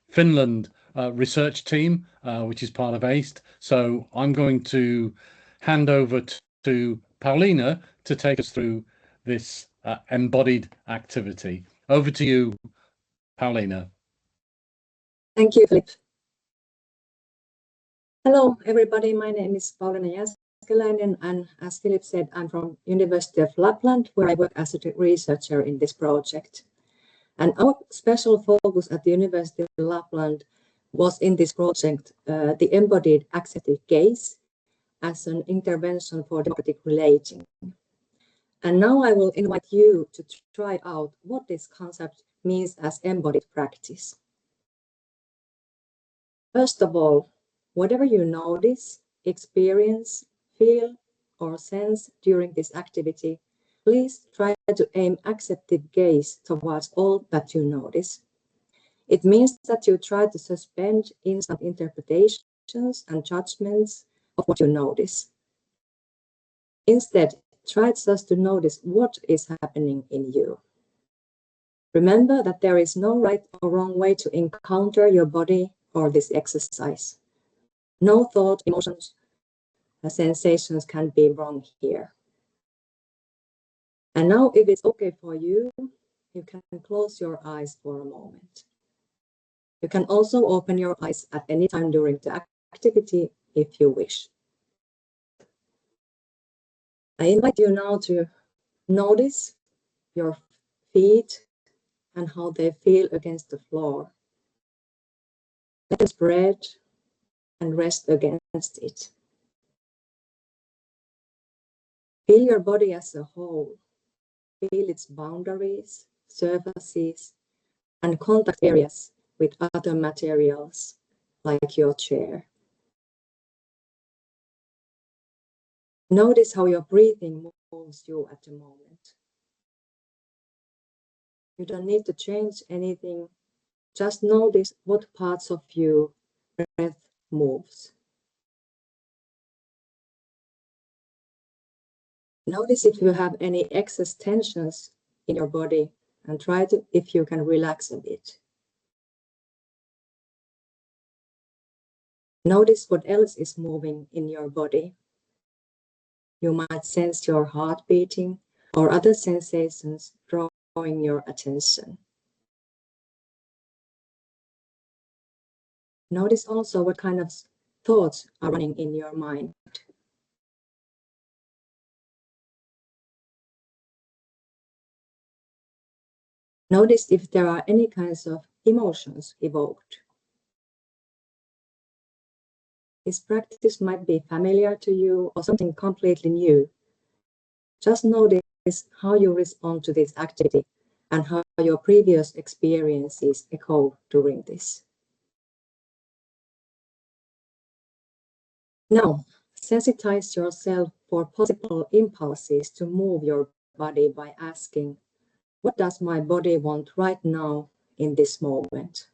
S2: Finland research team, which is part of AECED. So I'm going to hand over to Pauliina to take us through this embodied activity. Over to you, Pauliina.
S7: Thank you, Philip. Hello, everybody. My name is Pauliina Jeskalainen, and as Philip said, I'm from University of Lapland, where I work as a researcher in this project. And our special focus at the University of Lapland was in this project, the embodied accepted gaze as an intervention for democratic relating. And now I will invite you to try out what this concept means as embodied practice. First of all, whatever you notice, experience, feel, or sense during this activity, please try to aim accepted gaze towards all that you notice. It means that you try to suspend instant interpretations and judgments of what you notice. Instead, try just to notice what is happening in you. Remember that there is no right or wrong way to encounter your body or this exercise. No thought, emotions, sensations can be wrong here. And now, if it's okay for you, you can close your eyes for a moment. You can also open your eyes at any time during the activity if you wish. I invite you now to notice your feet and how they feel against the floor. Let them spread and rest against it. Feel your body as a whole. Feel its boundaries, surfaces, and contact areas with other materials, like your chair. Notice how your breathing moves you at the moment. You don't need to change anything. Just notice what parts of your breath moves. Notice if you have any excess tensions in your body and try to, if you can relax a bit. Notice what else is moving in your body. You might sense your heart beating or other sensations drawing your attention. Notice also what kind of thoughts are running in your mind. Notice if there are any kinds of emotions evoked. This practice might be familiar to you or something completely new. Just notice how you respond to this activity and how your previous experiences echo during this. Now, sensitize yourself for possible impulses to move your body by asking, what does my body want right now in this moment?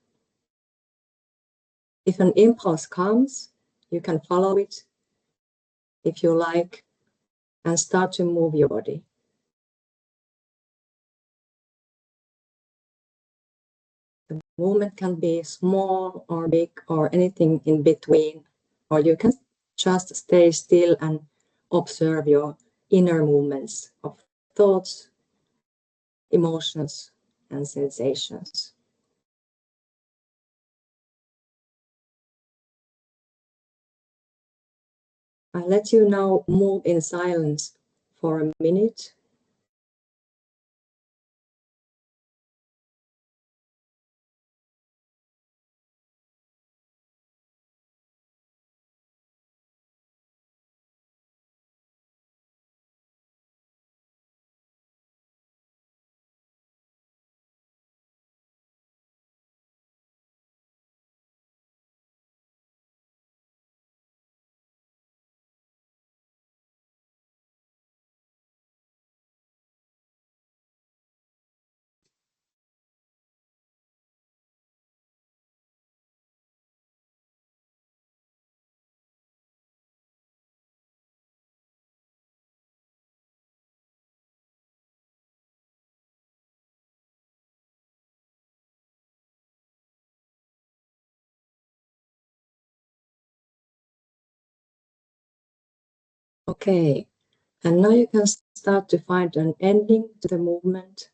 S7: If an impulse comes, you can follow it if you like and start to move your body. The movement can be small or big or anything in between, or you can just stay still and observe your inner movements of thoughts, emotions, and sensations. I'll let you now move in silence for a minute. Okay, and now you can start to find an ending to the movement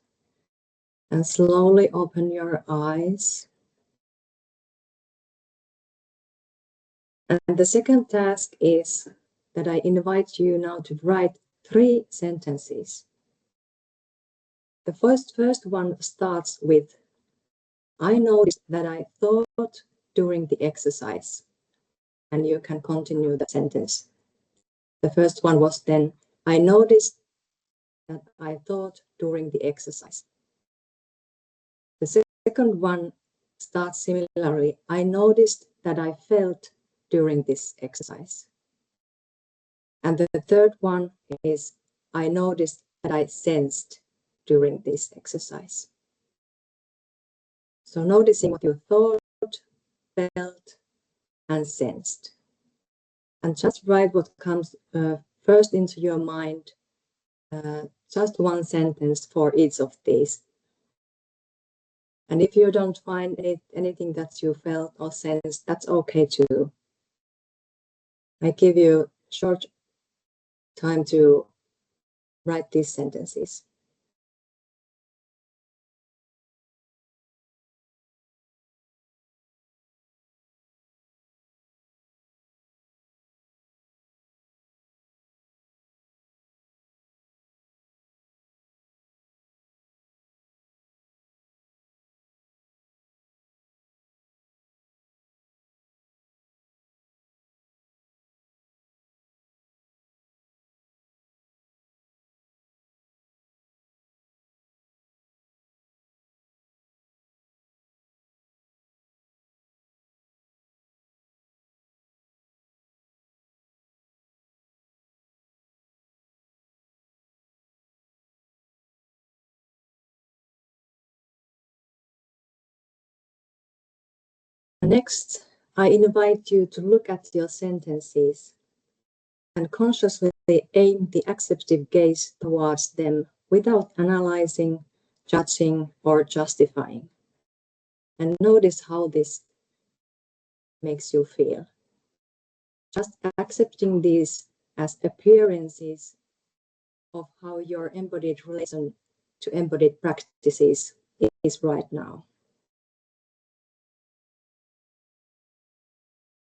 S7: and slowly open your eyes. And the second task is that I invite you now to write 3 sentences. The first one starts with, I noticed that I thought during the exercise. And you can continue the sentence. The first one was then, I noticed that I thought during the exercise. The second one starts similarly, I noticed that I felt during this exercise. And the third one is, I noticed that I sensed during this exercise. So noticing what you thought, felt, and sensed. And just write what comes first into your mind, just 1 sentence for each of these. And if you don't find anything that you felt or sensed, that's okay too. I give you short time to write these sentences. Next, I invite you to look at your sentences and consciously aim the acceptive gaze towards them without analyzing, judging, or justifying. And notice how this makes you feel. Just accepting these as appearances of how your embodied relation to embodied practices is right now.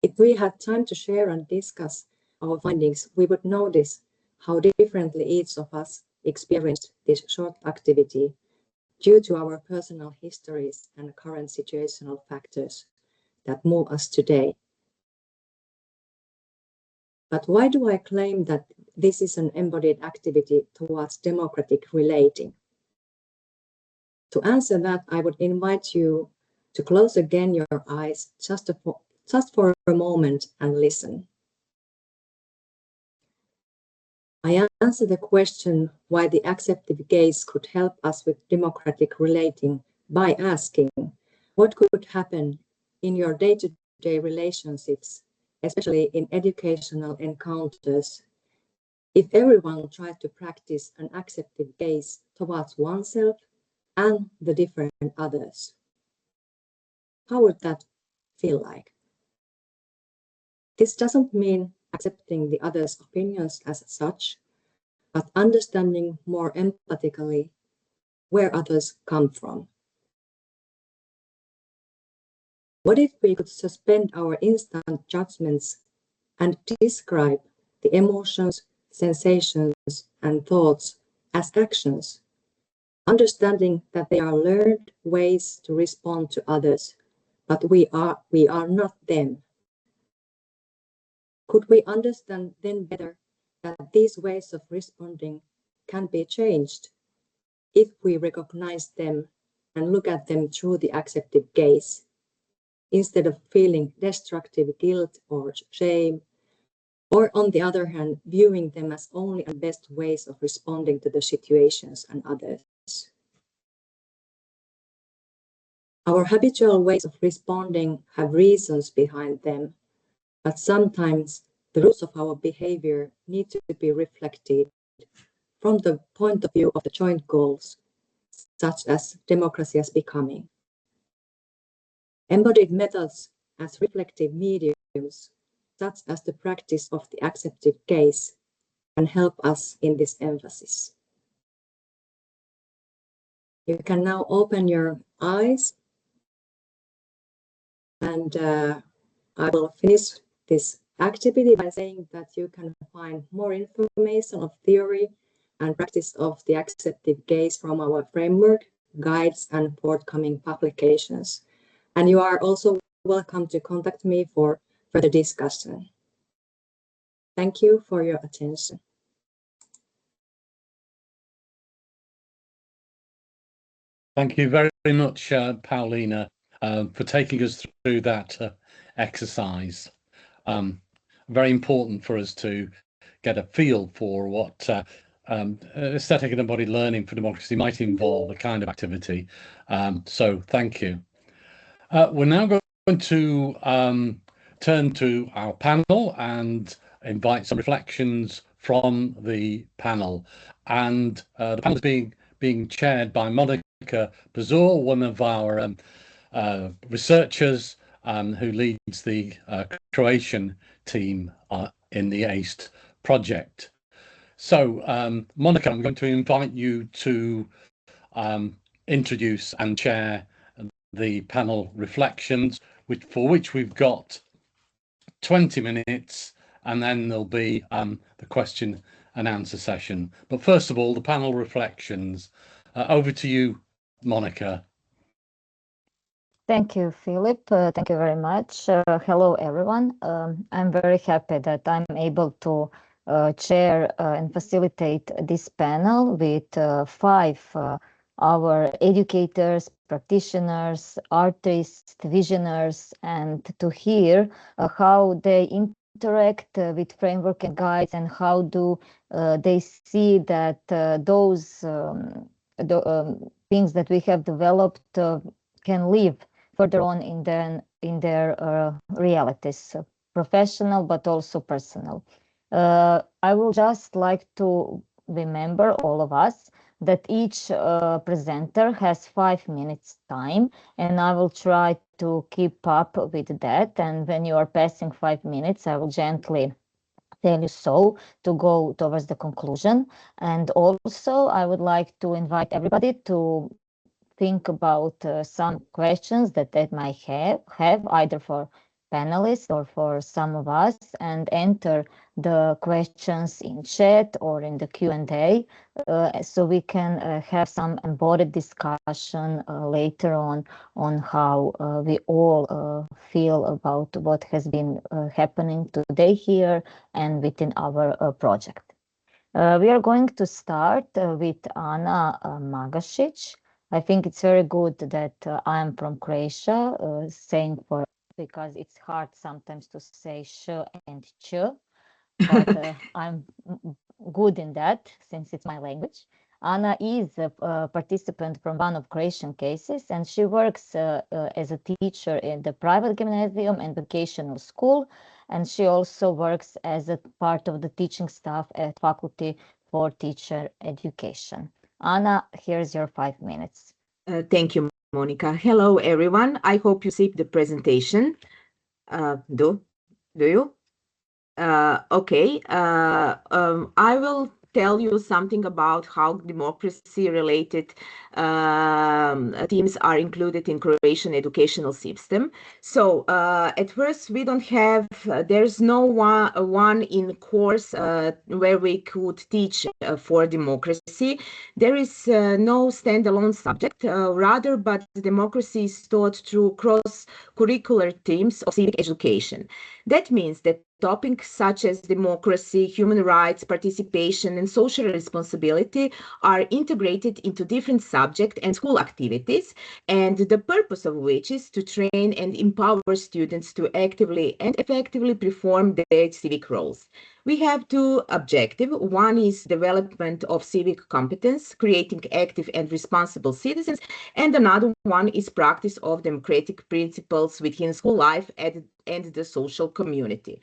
S7: If we had time to share and discuss our findings, we would notice how differently each of us experienced this short activity due to our personal histories and current situational factors that move us today. But why do I claim that this is an embodied activity towards democratic relating? To answer that, I would invite you to close again your eyes just for a moment and listen. I answer the question why the acceptive gaze could help us with democratic relating by asking what could happen in your day-to-day relationships, especially in educational encounters, if everyone tried to practice an acceptive gaze towards oneself and the different others. How would that feel like? This doesn't mean accepting the other's opinions as such, but understanding more empathically where others come from. What if we could suspend our instant judgments and describe the emotions, sensations, and thoughts as actions, understanding that they are learned ways to respond to others, but we are not them? Could we understand then better that these ways of responding can be changed if we recognize them and look at them through the acceptive gaze, instead of feeling destructive guilt or shame, or on the other hand, viewing them as only and best ways of responding to the situations and others? Our habitual ways of responding have reasons behind them, but sometimes the roots of our behavior need to be reflected from the point of view of the joint goals, such as democracy as becoming. Embodied methods as reflective mediums, such as the practice of the acceptive gaze, can help us in this emphasis. You can now open your eyes, and I will finish this activity by saying that you can find more information of theory and practice of the acceptive gaze from our framework, guides, and forthcoming publications. And you are also welcome to contact me for further discussion. Thank you for your attention.
S2: Thank you very much, Paulina, for taking us through that exercise. Very important for us to get a feel for what aesthetic and embodied learning for democracy might involve, the kind of activity. So thank you. We're now going to turn to our panel and invite some reflections from the panel. And the panel is being chaired by Monica Pazur, one of our researchers who leads the Croatian team in the AECED project. So, Monica, I'm going to invite you to introduce and chair the panel reflections, for which we've got 20 minutes, and then there'll be the question and answer session. But first of all, the panel reflections. Over to you, Monica.
S8: Thank you, Philip. Thank you very much. Hello, everyone. I'm very happy that I'm able to chair and facilitate this panel with 5 our educators, practitioners, artists, visionaries, and to hear how they interact with framework and guides, and how do they see that those things that we have developed can live further on in their realities, professional but also personal. I will just like to remember all of us that each presenter has 5 minutes time, and I will try to keep up with that. And when you are passing 5 minutes, I will gently tell you so to go towards the conclusion. And also, I would like to invite everybody to think about some questions that they might have either for panelists or for some of us and enter the questions in chat or in the Q&A, so we can have some embodied discussion later on how we all feel about what has been happening today here and within our project. We are going to start with Ana Magasic. I think it's very good that I am from Croatia, saying for because it's hard sometimes to say sh and ch, but I'm good in that since it's my language. Ana is a participant from one of Croatian cases, and she works as a teacher in the private gymnasium and vocational school, and she also works as a part of the teaching staff at Faculty for Teacher Education. Ana, here's your 5 minutes.
S9: Thank you, Monica. Hello, everyone. I hope you see the presentation. Do you? Okay. I will tell you something about how democracy-related themes are included in Croatian educational system. So at first, we don't have, there's no one in course where we could teach for democracy. There is no standalone subject, rather, but democracy is taught through cross-curricular themes of civic education. That means that topics such as democracy, human rights, participation, and social responsibility are integrated into different subject and school activities, and the purpose of which is to train and empower students to actively and effectively perform their civic roles. We have two objectives. One is development of civic competence, creating active and responsible citizens, and another one is practice of democratic principles within school life and the social community.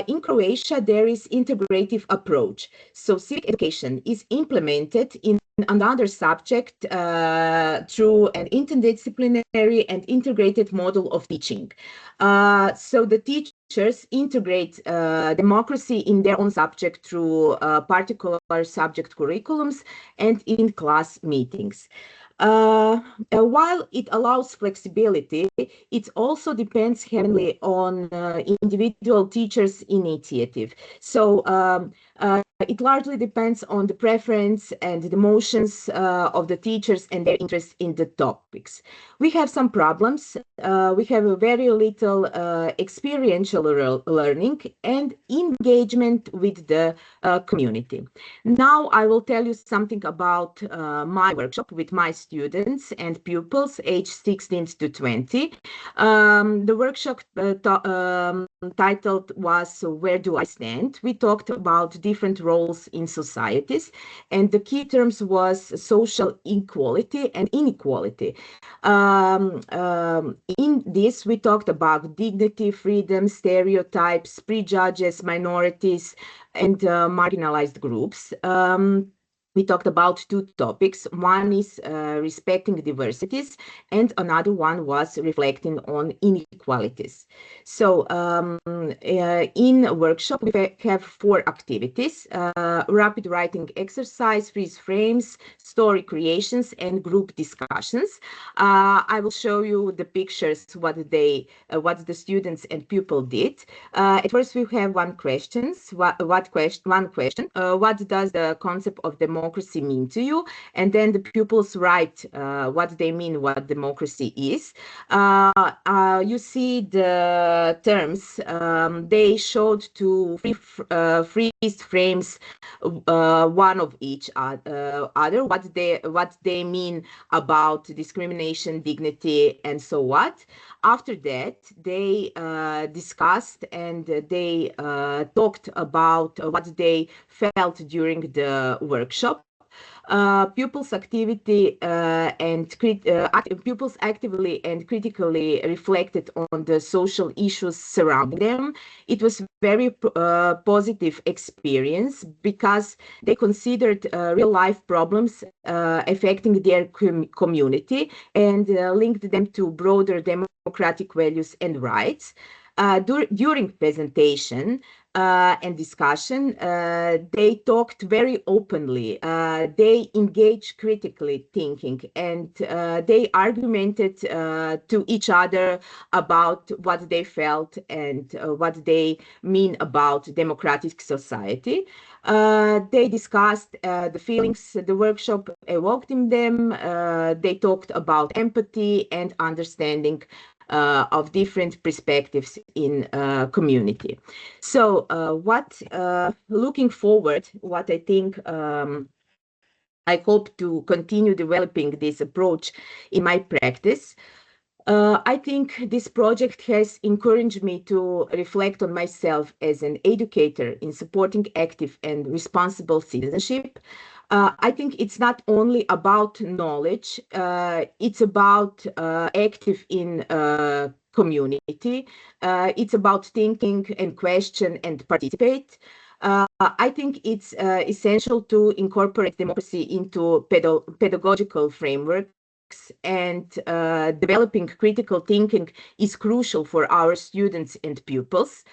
S9: In Croatia, there is integrative approach. So civic education is implemented in another subject through an interdisciplinary and integrated model of teaching. So the teachers integrate democracy in their own subject through particular subject curriculums and in class meetings. While it allows flexibility, it also depends heavily on individual teachers' initiative. So it largely depends on the preference and the emotions of the teachers and their interest in the topics. We have some problems. We have a very little experiential learning and engagement with the community. Now I will tell you something about my workshop with my students and pupils aged 16 to 20. The workshop titled was Where Do I Stand? We talked about different roles in societies, and the key terms was social equality and inequality. In this, we talked about dignity, freedom, stereotypes, prejudges, minorities, and marginalized groups. We talked about two topics. One is respecting diversities, and another one was reflecting on inequalities. So in a workshop, we have 4 activities: rapid writing exercise, freeze frames, story creations, and group discussions. I will show you the pictures, what the students and pupil did. At first, we have one question. What does the concept of democracy mean to you? And then the pupils write what they mean, what democracy is. You see the terms. They showed two freeze frames, one of each other, what they mean about discrimination, dignity, and so what. After that, they discussed and they talked about what they felt during the workshop. Pupils actively and critically reflected on the social issues surrounding them. It was very positive experience because they considered real life problems affecting their community and linked them to broader democratic values and rights. During presentation and discussion, they talked very openly. They engaged critically thinking, and they argumented to each other about what they felt and what they mean about democratic society. They discussed the feelings the workshop evoked in them. They talked about empathy and understanding of different perspectives in community. So looking forward, what I think I hope to continue developing this approach in my practice. I think this project has encouraged me to reflect on myself as an educator in supporting active and responsible citizenship. I think it's not only about knowledge, it's about active in community. It's about thinking and question and participate. I think it's essential to incorporate democracy into pedagogical framework, and developing critical thinking is crucial for our students and pupils.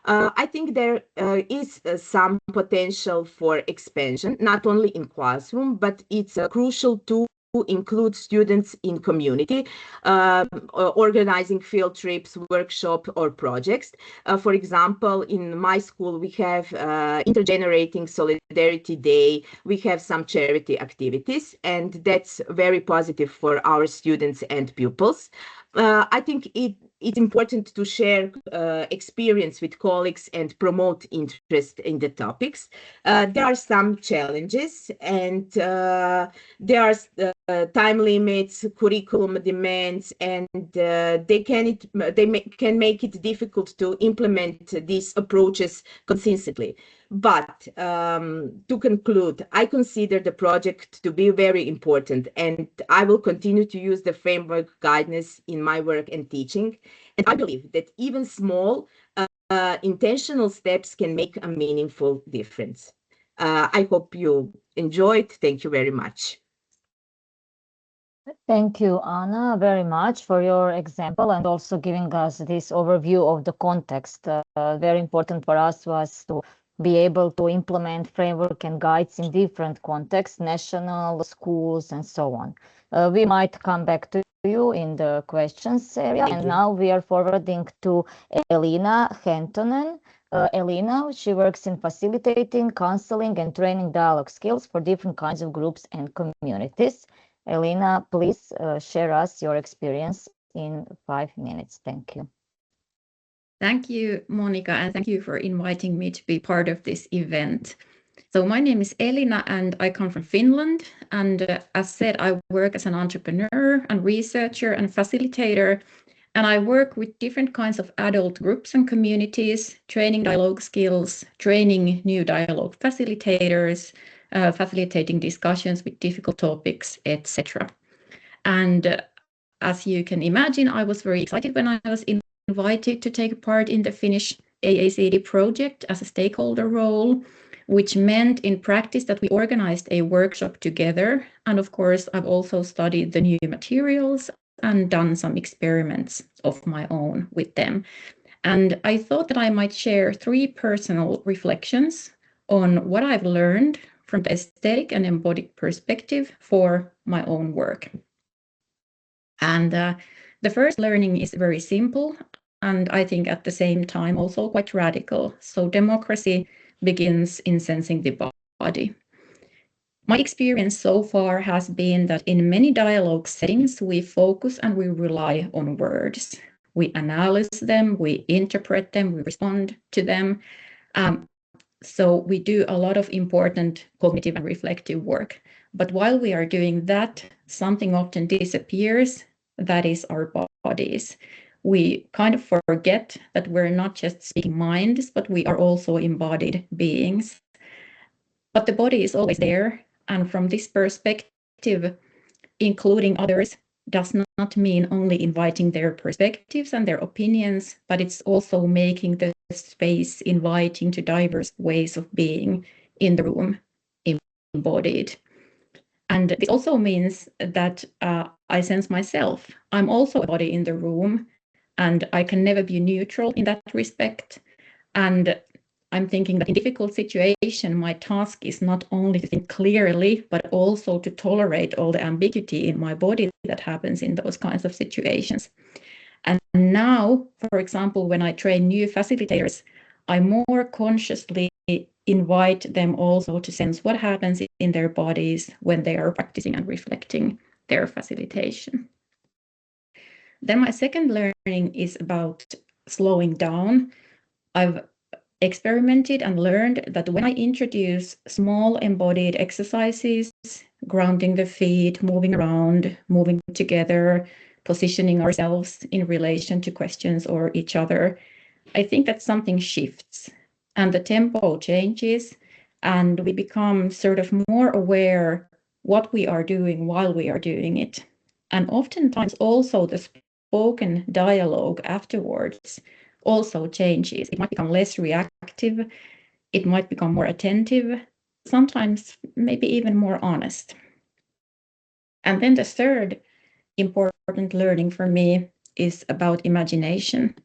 S9: I think there is some potential for expansion, not only in classroom, but it's crucial to include students in community, organizing field trips, workshops, or projects. For example, in my school, we have Intergenerating Solidarity Day. We have some charity activities, and that's very positive for our students and pupils. I think it's important to share experience with colleagues and promote interest in the topics. There are some challenges, and there are time limits, curriculum demands, and they can make it difficult to implement these approaches consistently. But to conclude, I consider the project to be very important, and I will continue to use the framework guidance in my work and teaching. And I believe that even small intentional steps can make a meaningful difference. I hope you enjoyed. Thank you very much.
S8: Thank you, Anna, very much for your example and also giving us this overview of the context. Very important for us was to be able to implement framework and guides in different contexts, national, schools, and so on. We might come back to you in the questions area. And now we are forwarding to Elina Hentonen. Elina, she works in facilitating, counseling, and training dialogue skills for different kinds of groups and communities. Elina, please share us your experience in 5 minutes. Thank you.
S10: Thank you, Monica, and thank you for inviting me to be part of this event. So my name is Elina, and I come from Finland. And as said, I work as an entrepreneur and researcher and facilitator. And I work with different kinds of adult groups and communities, training dialogue skills, training new dialogue facilitators, facilitating discussions with difficult topics, etc. And as you can imagine, I was very excited when I was invited to take part in the Finnish AECED project as a stakeholder role, which meant in practice that we organized a workshop together. And of course, I've also studied the new materials and done some experiments of my own with them. And I thought that I might share 3 personal reflections on what I've learned from the aesthetic and embodied perspective for my own work. And the first learning is very simple, and I think at the same time also quite radical. So democracy begins in sensing the body. My experience so far has been that in many dialogue settings, we focus and we rely on words. We analyze them, we interpret them, we respond to them. So we do a lot of important cognitive and reflective work. But while we are doing that, something often disappears, that is our bodies. We kind of forget that we're not just speaking minds, but we are also embodied beings. But the body is always there. And from this perspective, including others does not mean only inviting their perspectives and their opinions, but it's also making the space inviting to diverse ways of being in the room, embodied. And this also means that I sense myself. I'm also a body in the room, and I can never be neutral in that respect. And I'm thinking that in difficult situation, my task is not only to think clearly, but also to tolerate all the ambiguity in my body that happens in those kinds of situations. And now, for example, when I train new facilitators, I more consciously invite them also to sense what happens in their bodies when they are practicing and reflecting their facilitation. Then my second learning is about slowing down. I've experimented and learned that when I introduce small embodied exercises, grounding the feet, moving around, moving together, positioning ourselves in relation to questions or each other, I think that something shifts and the tempo changes and we become sort of more aware what we are doing while we are doing it. And oftentimes also the spoken dialogue afterwards also changes. It might become less reactive, it might become more attentive, sometimes maybe even more honest. And then the third important learning for me is about imagination.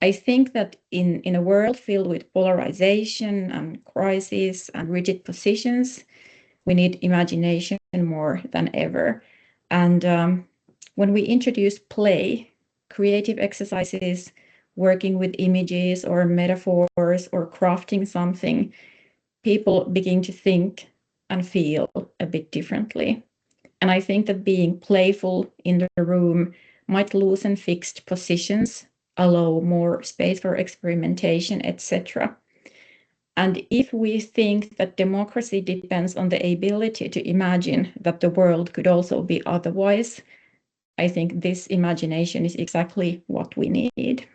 S10: I think that in a world filled with polarization and crisis and rigid positions, we need imagination more than ever. And when we introduce play, creative exercises, working with images or metaphors or crafting something, people begin to think and feel a bit differently. And I think that being playful in the room might loosen fixed positions, allow more space for experimentation, etc. And if we think that democracy depends on the ability to imagine that the world could also be otherwise, I think this imagination is exactly what we need.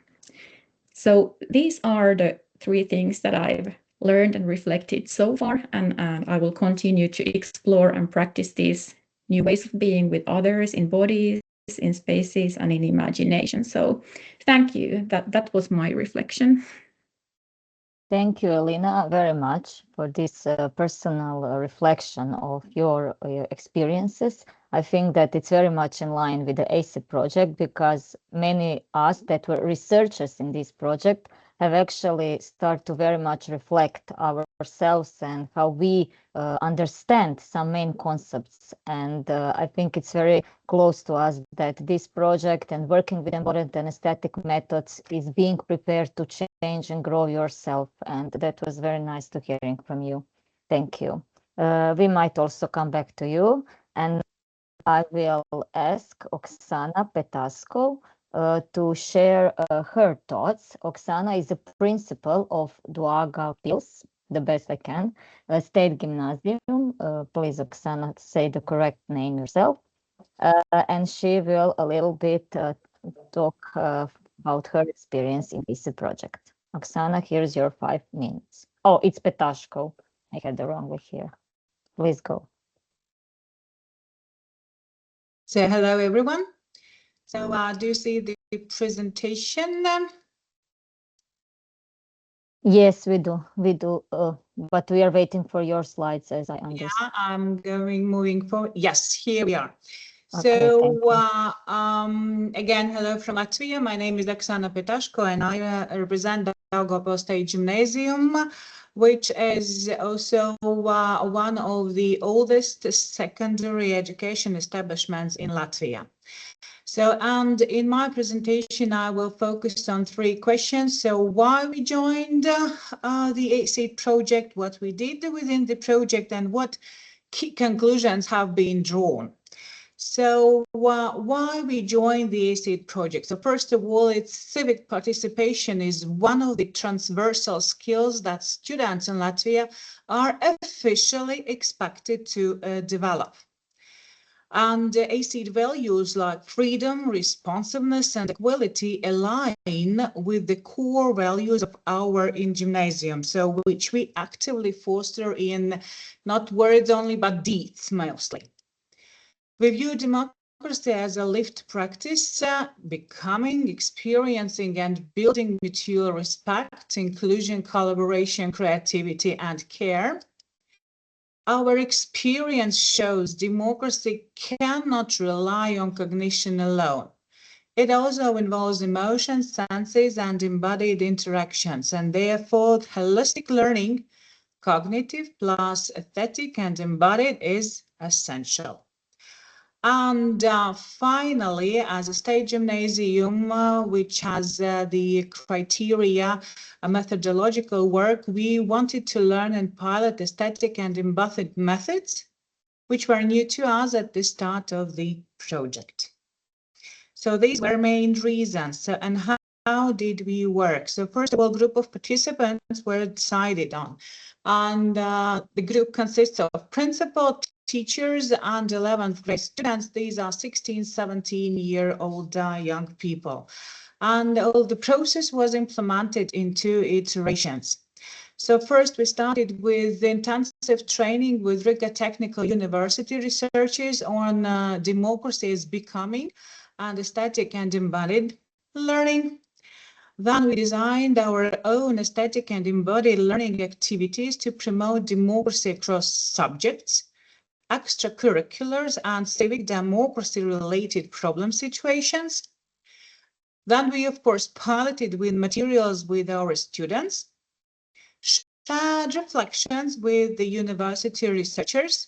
S10: So these are the three things that I've learned and reflected so far, and I will continue to explore and practice these new ways of being with others in bodies, in spaces, and in imagination. So thank you. That was my reflection.
S8: Thank you, Elina, very much for this personal reflection of your experiences. I think that it's very much in line with the AECED project because many us that were researchers in this project have actually started to very much reflect ourselves and how we understand some main concepts. And I think it's very close to us that this project and working with embodied and aesthetic methods is being prepared to change and grow yourself. And that was very nice to hearing from you. Thank you. We might also come back to you. And I will ask Oksana Petasko to share her thoughts. Oksana is a principal of Daugavpils, the best I can, State Gymnasium. Please, Oksana, say the correct name yourself. And she will a little bit talk about her experience in this project. Oksana, here's your 5 minutes. Oh, it's Petashko. I had the wrong way here. Please go.
S11: So hello, everyone. So do you see the presentation?
S8: Yes, we do. But we are waiting for your slides, as I understand.
S11: Yeah, I'm moving forward. Yes, here we are.
S8: Okay,
S11: so again, hello from Latvia. My name is Oksana Petashko, and I represent Daugavpils State Gymnasium, which is also one of the oldest secondary education establishments in Latvia. So, and in my presentation, I will focus on 3 questions. So why we joined the AECED project, what we did within the project, and what key conclusions have been drawn. So why we joined the AECED project? So first of all, its civic participation is one of the transversal skills that students in Latvia are officially expected to develop. And AECED values like freedom, responsiveness, and equality align with the core values of our gymnasium, so which we actively foster in not words only, but deeds mostly. We view democracy as a lived practice, becoming, experiencing, and building mutual respect, inclusion, collaboration, creativity, and care. Our experience shows democracy cannot rely on cognition alone. It also involves emotions, senses, and embodied interactions, and therefore holistic learning, cognitive plus aesthetic and embodied, is essential. And finally, as a state gymnasium, which has the criteria, a methodological work, we wanted to learn and pilot aesthetic and embodied methods, which were new to us at the start of the project. So these were main reasons. And how did we work? So first of all, group of participants were decided on. And the group consists of principal, teachers, and 11th grade students. These are 16, 17-year-old young people. And all the process was implemented in 2 iterations. So first we started with intensive training with Riga Technical University researchers on democracy is becoming and aesthetic and embodied learning. Then we designed our own aesthetic and embodied learning activities to promote democracy across subjects, extracurriculars, and civic democracy-related problem situations. Then we, of course, piloted with materials with our students, shared reflections with the university researchers,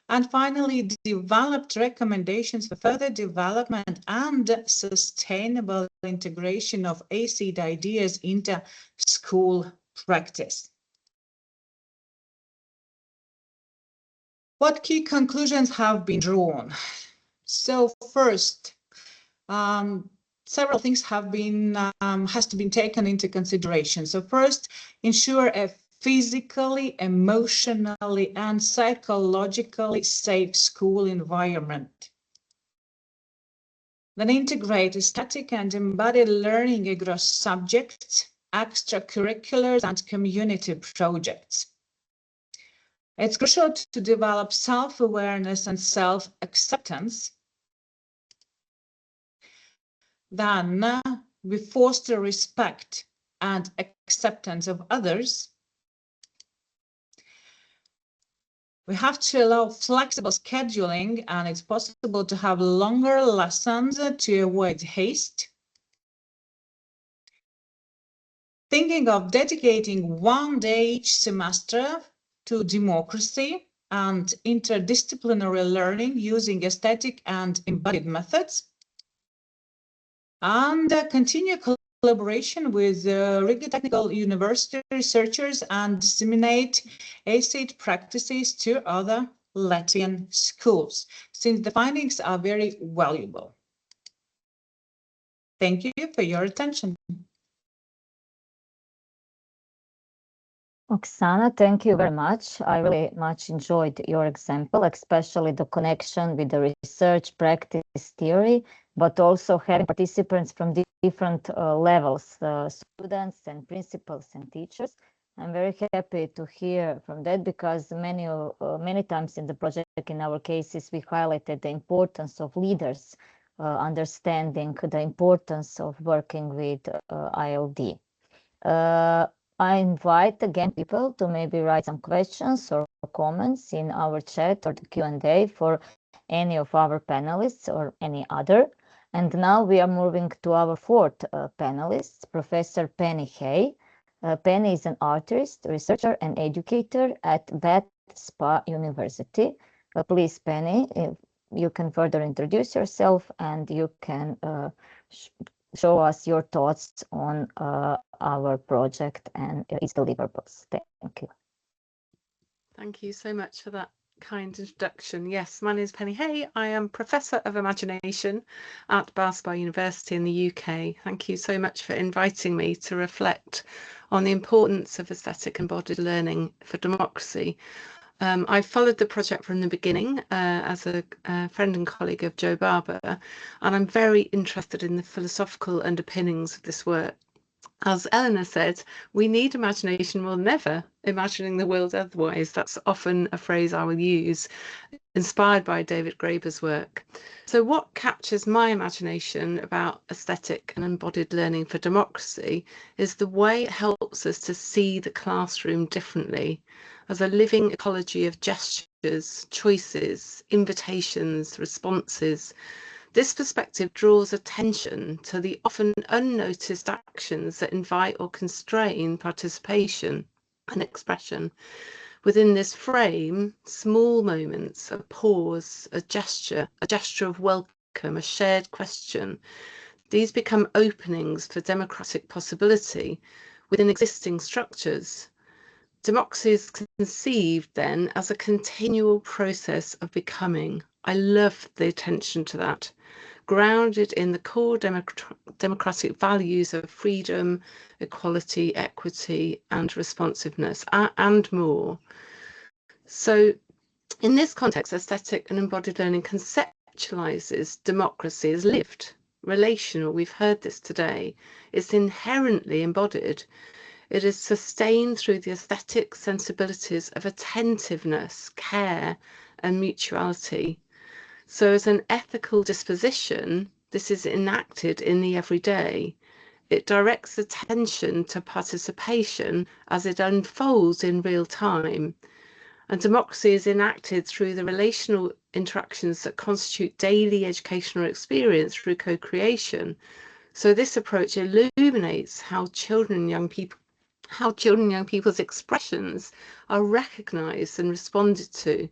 S11: and finally developed recommendations for further development and sustainable integration of AECED ideas into school practice. What key conclusions have been drawn? So first, several things have been has to be taken into consideration. So first, ensure a physically, emotionally, and psychologically safe school environment. Then integrate aesthetic and embodied learning across subjects, extracurriculars, and community projects. It's crucial to develop self-awareness and self-acceptance. Then we foster respect and acceptance of others. We have to allow flexible scheduling, and it's possible to have longer lessons to avoid haste. Thinking of dedicating 1 day each semester to democracy and interdisciplinary learning using aesthetic and embodied methods. And continue collaboration with Riga Technical University researchers and disseminate AECED practices to other Latvian schools, since the findings are very valuable. Thank you for your attention.
S8: Oksana, thank you very much. I really much enjoyed your example, especially the connection with the research practice theory, but also having participants from different levels, students and principals and teachers. I'm very happy to hear from that, because many times in the project, in our cases, we highlighted the importance of leaders understanding the importance of working with ILD. I invite again people to maybe write some questions or comments in our chat or the Q&A for any of our panelists or any other. And now we are moving to our fourth panelist, Professor Penny Hay. Penny is an artist, researcher, and educator at Bath Spa University. Please, Penny, if you can further introduce yourself and you can show us your thoughts on our project and its deliverables. Thank you.
S12: Thank you so much for that kind introduction. Yes, my name is Penny Hay. I am Professor of Imagination at Bath Spa University in the UK. Thank you so much for inviting me to reflect on the importance of aesthetic embodied learning for democracy. I followed the project from the beginning as a friend and colleague of Joe Barber, and I'm very interested in the philosophical underpinnings of this work. As Eleanor said, we need imagination more than ever, imagining the world otherwise. That's often a phrase I will use, inspired by David Graeber's work. So what captures my imagination about aesthetic and embodied learning for democracy is the way it helps us to see the classroom differently, as a living ecology of gestures, choices, invitations, responses, This perspective draws attention to the often unnoticed actions that invite or constrain participation and expression. Within this frame, small moments, a pause, a gesture of welcome, a shared question, these become openings for democratic possibility within existing structures. Democracy is conceived then as a continual process of becoming. I love the attention to that. Grounded in the core democratic values of freedom, equality, equity, and responsiveness, and more. So in this context, aesthetic and embodied learning conceptualizes democracy as lived, relational. We've heard this today. It's inherently embodied. It is sustained through the aesthetic sensibilities of attentiveness, care, and mutuality. So as an ethical disposition, this is enacted in the everyday. It directs attention to participation as it unfolds in real time. And democracy is enacted through the relational interactions that constitute daily educational experience through co-creation. So this approach illuminates how children and young people's expressions are recognized and responded to,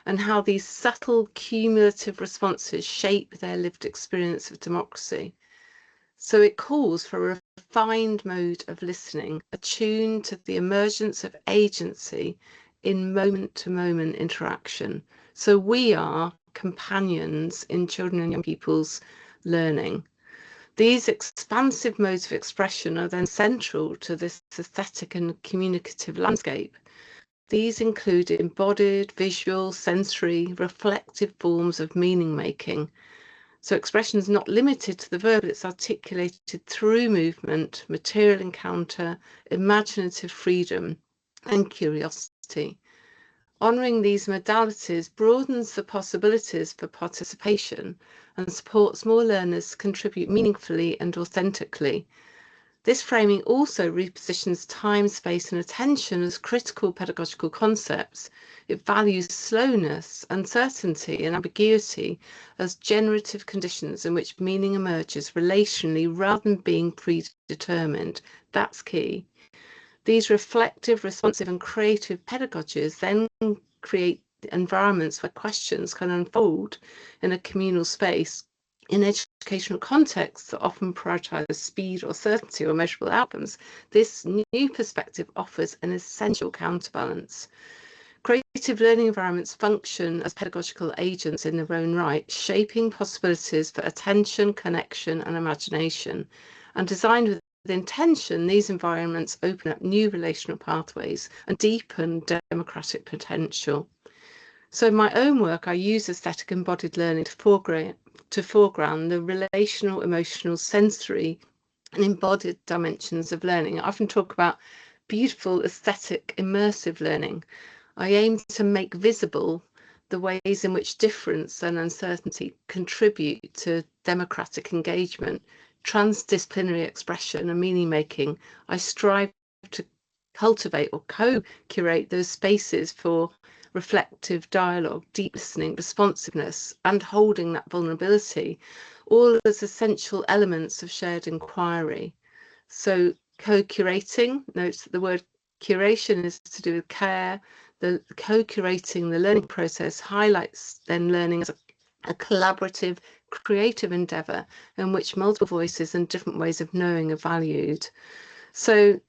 S12: and how these subtle cumulative responses shape their lived experience of democracy. So it calls for a refined mode of listening, attuned to the emergence of agency in moment-to-moment interaction. So we are companions in children and young people's learning. These expansive modes of expression are then central to this aesthetic and communicative landscape. These include embodied, visual, sensory, reflective forms of meaning making. So expression is not limited to the verb, it's articulated through movement, material encounter, imaginative freedom, and curiosity. Honouring these modalities broadens the possibilities for participation and supports more learners to contribute meaningfully and authentically. This framing also repositions time, space, and attention as critical pedagogical concepts. It values slowness, uncertainty, and ambiguity as generative conditions in which meaning emerges relationally rather than being predetermined. That's key. These reflective, responsive, and creative pedagogies then create environments where questions can unfold in a communal space in educational contexts that often prioritise speed or certainty or measurable outcomes. This new perspective offers an essential counterbalance. Creative learning environments function as pedagogical agents in their own right, shaping possibilities for attention, connection, and imagination. And designed with intention, these environments open up new relational pathways and deepen democratic potential. So in my own work, I use aesthetic embodied learning to foreground the relational, emotional, sensory, and embodied dimensions of learning. I often talk about beautiful, aesthetic, immersive learning. I aim to make visible the ways in which difference and uncertainty contribute to democratic engagement, transdisciplinary expression, and meaning making. I strive to cultivate or co-curate those spaces for reflective dialogue, deep listening, responsiveness, and holding that vulnerability, all as essential elements of shared inquiry. So co-curating, notes that the word curation is to do with care. The co-curating the learning process highlights then learning as a collaborative, creative endeavour in which multiple voices and different ways of knowing are valued. So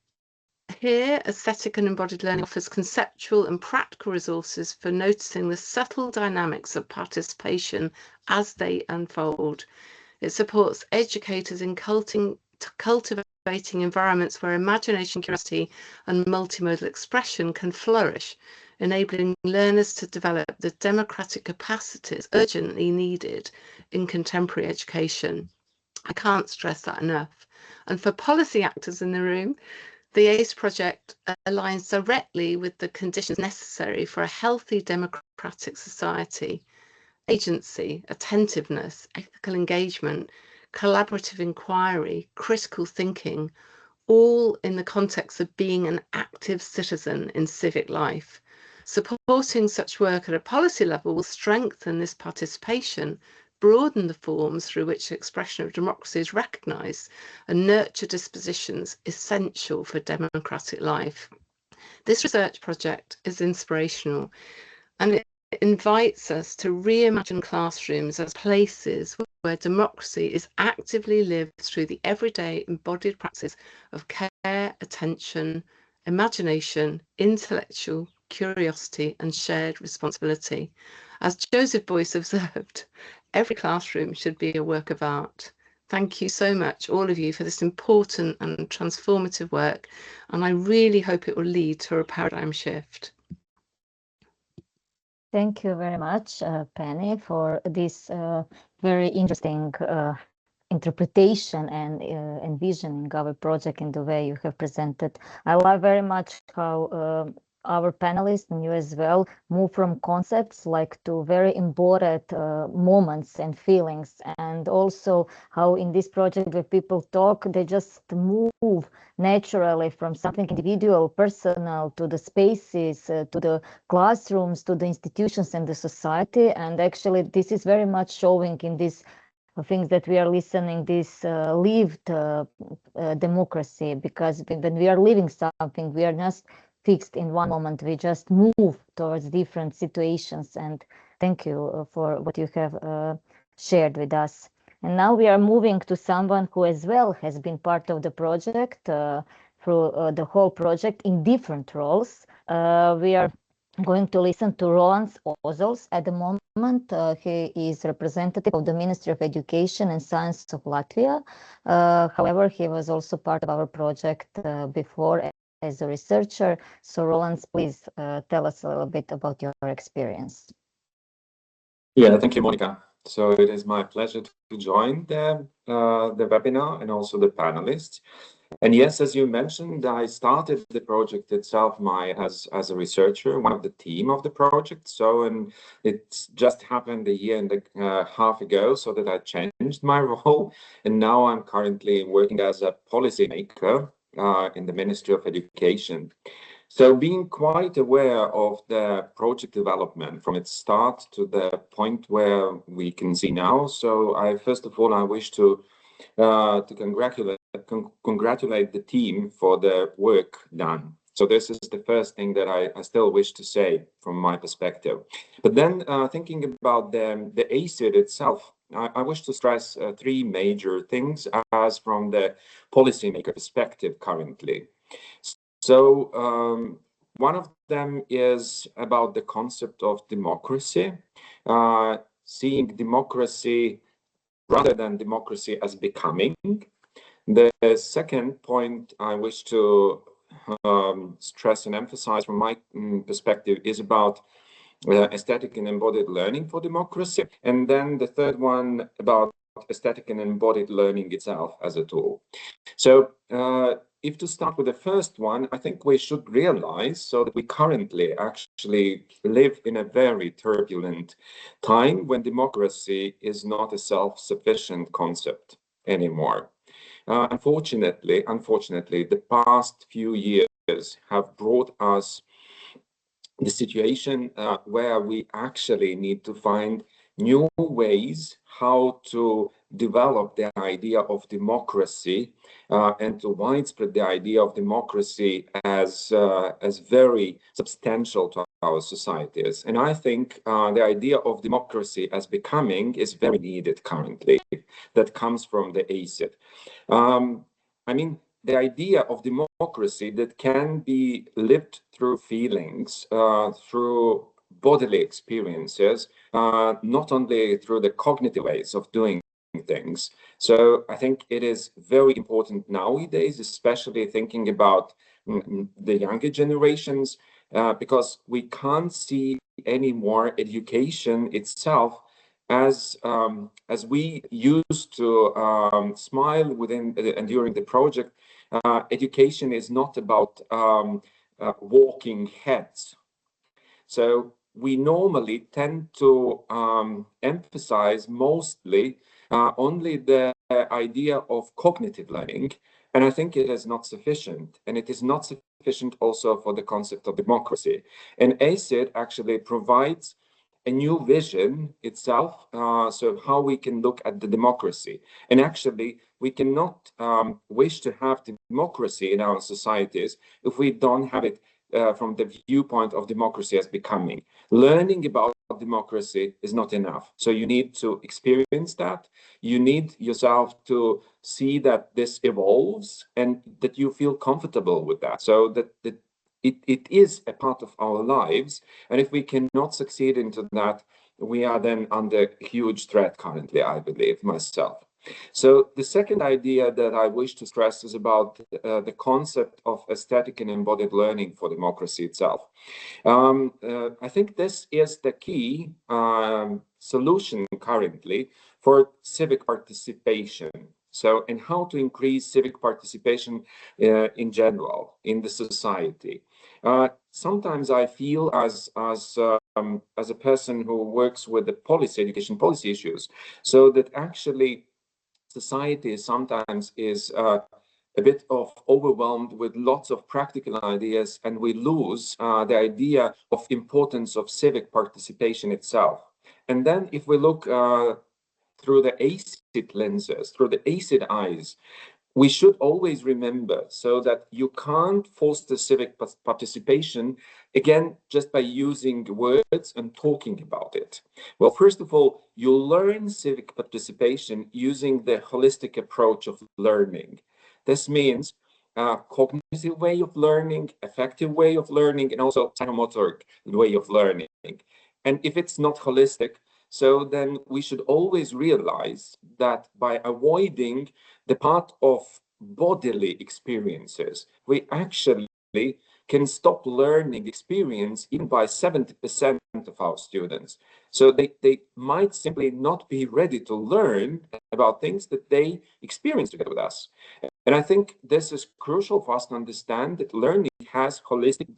S12: here, aesthetic and embodied learning offers conceptual and practical resources for noticing the subtle dynamics of participation as they unfold. It supports educators in cultivating environments where imagination, curiosity, and multimodal expression can flourish, enabling learners to develop the democratic capacities urgently needed in contemporary education. I can't stress that enough. And for policy actors in the room, the ACE project aligns directly with the conditions necessary for a healthy democratic society. Agency, attentiveness, ethical engagement, collaborative inquiry, critical thinking, all in the context of being an active citizen in civic life. Supporting such work at a policy level will strengthen this participation, broaden the forms through which the expression of democracy is recognised and nurture dispositions essential for democratic life. This research project is inspirational, and it invites us to reimagine classrooms as places where democracy is actively lived through the everyday embodied practice of care, attention, imagination, intellectual curiosity and shared responsibility. As Joseph Beuys observed, every classroom should be a work of art. Thank you so much, all of you, for this important and transformative work, and I really hope it will lead to a paradigm shift.
S8: Thank you very much, Penny, for this very interesting interpretation and envisioning our project in the way you have presented. I love very much how our panelists and you as well move from concepts like to very embodied moments and feelings, and also how in this project where people talk, they just move naturally from something individual, personal, to the spaces, to the classrooms, to the institutions and the society. And actually this is very much showing in these things that we are listening, this lived democracy, because when we are living something, we are just fixed in one moment, we just move towards different situations. And thank you for what you have shared with us. And now we are moving to someone who as well has been part of the project through the whole project in different roles. We are going to listen to Roland Ozels at the moment. He is representative of the Ministry of Education and Science of Latvia. However, he was also part of our project before as a researcher. So Roland, please tell us a little bit about your experience.
S13: Yeah, thank you, Monica. So it is my pleasure to join the webinar and also the panelists. And yes, as you mentioned, I started the project itself as a researcher, one of the team of the project. So, and it's just happened a year and a half ago, so that I changed my role. And now I'm currently working as a policymaker in the Ministry of Education. So being quite aware of the project development from its start to the point where we can see now. So first of all, I wish to congratulate the team for the work done. So this is the first thing that I still wish to say from my perspective. But then thinking about the AECED itself, I wish to stress three major things as from the policymaker perspective currently. So one of them is about the concept of democracy, seeing democracy rather than democracy as becoming. The second point I wish to stress and emphasize from my perspective is about aesthetic and embodied learning for democracy. And then the third one about aesthetic and embodied learning itself as a tool. So if to start with the first one, I think we should realize so that we currently actually live in a very turbulent time when democracy is not a self-sufficient concept anymore. Unfortunately, the past few years have brought us the situation where we actually need to find new ways how to develop the idea of democracy and to widespread the idea of democracy as very substantial to our societies. And I think the idea of democracy as becoming is very needed currently. That comes from the AECED. I mean, the idea of democracy that can be lived through feelings, through bodily experiences, not only through the cognitive ways of doing things. So I think it is very important nowadays, especially thinking about the younger generations, because we can't see anymore education itself as we used to smile within and during the project. Education is not about walking heads. So we normally tend to emphasize mostly only the idea of cognitive learning, and I think it is not sufficient, and it is not sufficient also for the concept of democracy. And AECED actually provides a new vision itself, so how we can look at the democracy. And actually, we cannot wish to have democracy in our societies if we don't have it from the viewpoint of democracy as becoming. Learning about democracy is not enough. So you need to experience that. You need yourself to see that this evolves and that you feel comfortable with that. So that it is a part of our lives. And if we cannot succeed into that, we are then under huge threat currently, I believe myself. So the second idea that I wish to stress is about the concept of aesthetic and embodied learning for democracy itself. I think this is the key solution currently for civic participation. So, and how to increase civic participation in general in the society. Sometimes I feel as a person who works with the education policy issues, so that actually society sometimes is a bit of overwhelmed with lots of practical ideas, and we lose the idea of importance of civic participation itself. And then if we look through the AECED lenses, through the AECED eyes, we should always remember so that you can't foster civic participation, again, just by using words and talking about it. Well, first of all, you learn civic participation using the holistic approach of learning. This means a cognitive way of learning, effective way of learning, and also psychomotor way of learning. And if it's not holistic, so then we should always realize that by avoiding the part of bodily experiences, we actually can stop learning experience even by 70% of our students. So they might simply not be ready to learn about things that they experience together with us. And I think this is crucial for us to understand that learning has holistic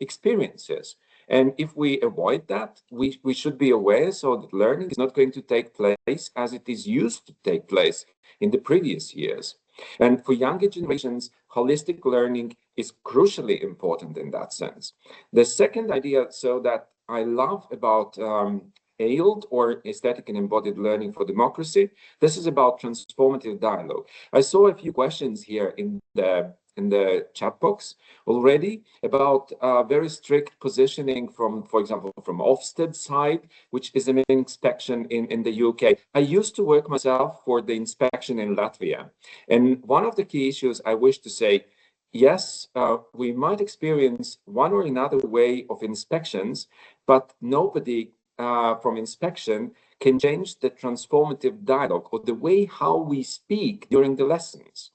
S13: experiences. And if we avoid that, we should be aware so that learning is not going to take place as it is used to take place in the previous years. And for younger generations, holistic learning is crucially important in that sense. The second idea, so that I love about AECED, or Aesthetic and Embodied Learning for Democracy, this is about transformative dialogue. I saw a few questions here in the chat box already about very strict positioning from, for example, from Ofsted side, which is an inspection in the UK. I used to work myself for the inspection in Latvia. And one of the key issues I wish to say, yes, we might experience one or another way of inspections, but nobody from inspection can change the transformative dialogue or the way how we speak during the lessons.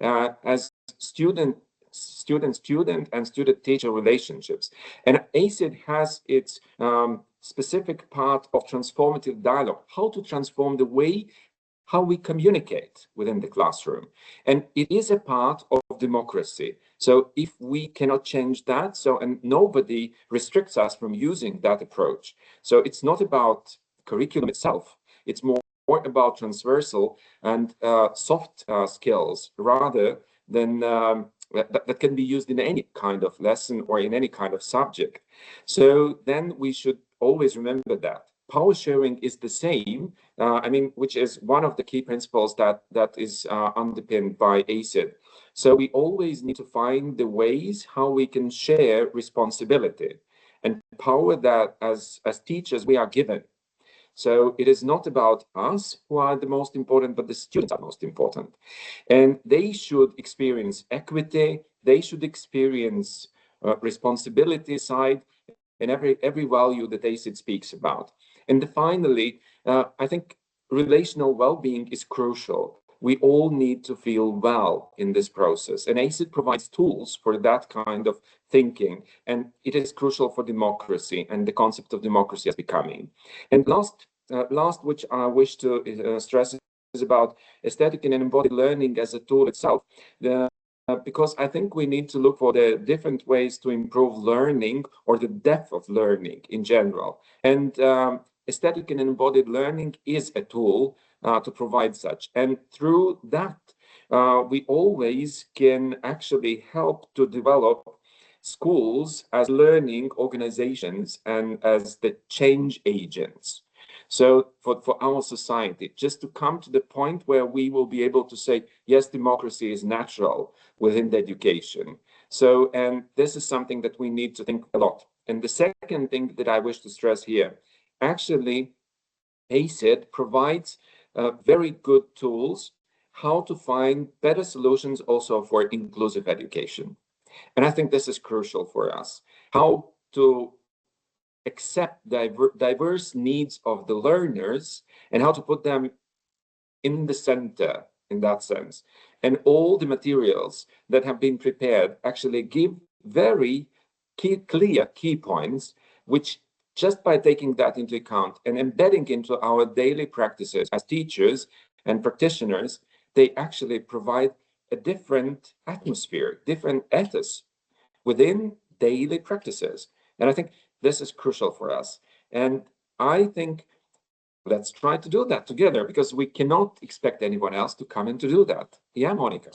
S13: As student and student-teacher relationships. And AECED has its specific part of transformative dialogue, how to transform the way how we communicate within the classroom. And it is a part of democracy. So if we cannot change that, and nobody restricts us from using that approach. So it's not about curriculum itself, it's more about transversal and soft skills rather than that can be used in any kind of lesson or in any kind of subject. So then we should always remember that power sharing is the same, which is one of the key principles that is underpinned by AECED. So we always need to find the ways how we can share responsibility and power that as teachers we are given. So it is not about us who are the most important, but the students are most important. And they should experience equity, they should experience responsibility side, and every value that AECED speaks about. And finally, I think relational well-being is crucial. We all need to feel well in this process, and AECED provides tools for that kind of thinking, and it is crucial for democracy and the concept of democracy as becoming. And last, which I wish to stress is about aesthetic and embodied learning as a tool itself. Because I think we need to look for the different ways to improve learning or the depth of learning in general. And aesthetic and embodied learning is a tool to provide such. And through that, we always can actually help to develop schools as learning organizations and as the change agents. So for our society, just to come to the point where we will be able to say, yes, democracy is natural within the education. So, and this is something that we need to think a lot. And the second thing that I wish to stress here, actually, AECED provides very good tools how to find better solutions also for inclusive education. And I think this is crucial for us, how to accept diverse needs of the learners and how to put them in the center in that sense. And all the materials that have been prepared actually give very clear key points, which just by taking that into account and embedding into our daily practices as teachers and practitioners, they actually provide a different atmosphere, different ethos within daily practices. And I think this is crucial for us. And I think let's try to do that together, because we cannot expect anyone else to come in to do that. Yeah, Monica.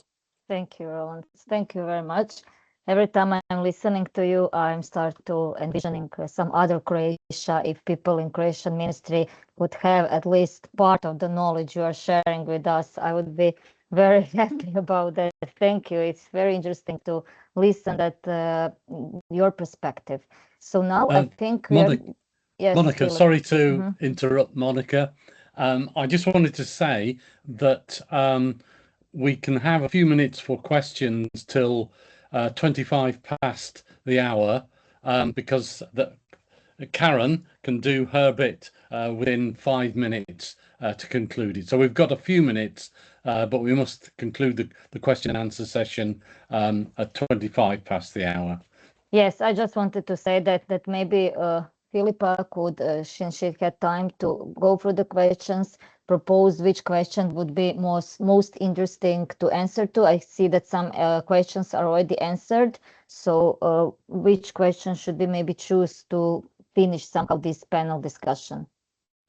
S8: Thank you, Roland. Thank you very much. Every time I'm listening to you, I'm start to envisioning some other Croatia. If people in Croatian ministry would have at least part of the knowledge you are sharing with us, I would be very happy about that. Thank you. It's very interesting to listen at your perspective. So now I think we
S2: Monica,
S8: yes,
S2: Monica,
S8: Philip.
S2: sorry to interrupt, Monica. I just wanted to say that we can have a few minutes for questions till 25 past the hour, because Karen can do her bit within 5 minutes to conclude it. So we've got a few minutes, but we must conclude the question and answer session at 25 past the hour.
S8: Yes, I just wanted to say that maybe Philippa could, since she had time to go through the questions, propose which question would be most interesting to answer to. I see that some questions are already answered. So which question should we maybe choose to finish somehow this panel discussion?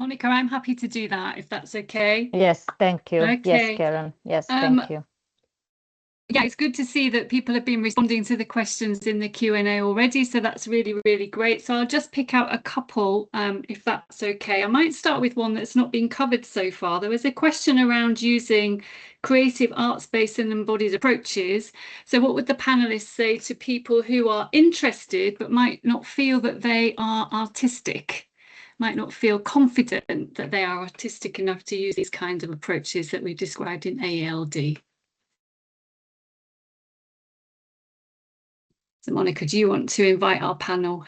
S14: Monica, I'm happy to do that if that's okay.
S8: Yes, thank you.
S14: Okay.
S8: Yes, Karen. Yes, thank you.
S14: Yeah, it's good to see that people have been responding to the questions in the Q&A already, so that's really, really great. So I'll just pick out a couple, if that's okay. I might start with one that's not been covered so far. There was a question around using creative arts-based and embodied approaches. So what would the panelists say to people who are interested but might not feel that they are artistic, might not feel confident that they are artistic enough to use these kinds of approaches that we've described in AELD? So Monica, do you want to invite our panel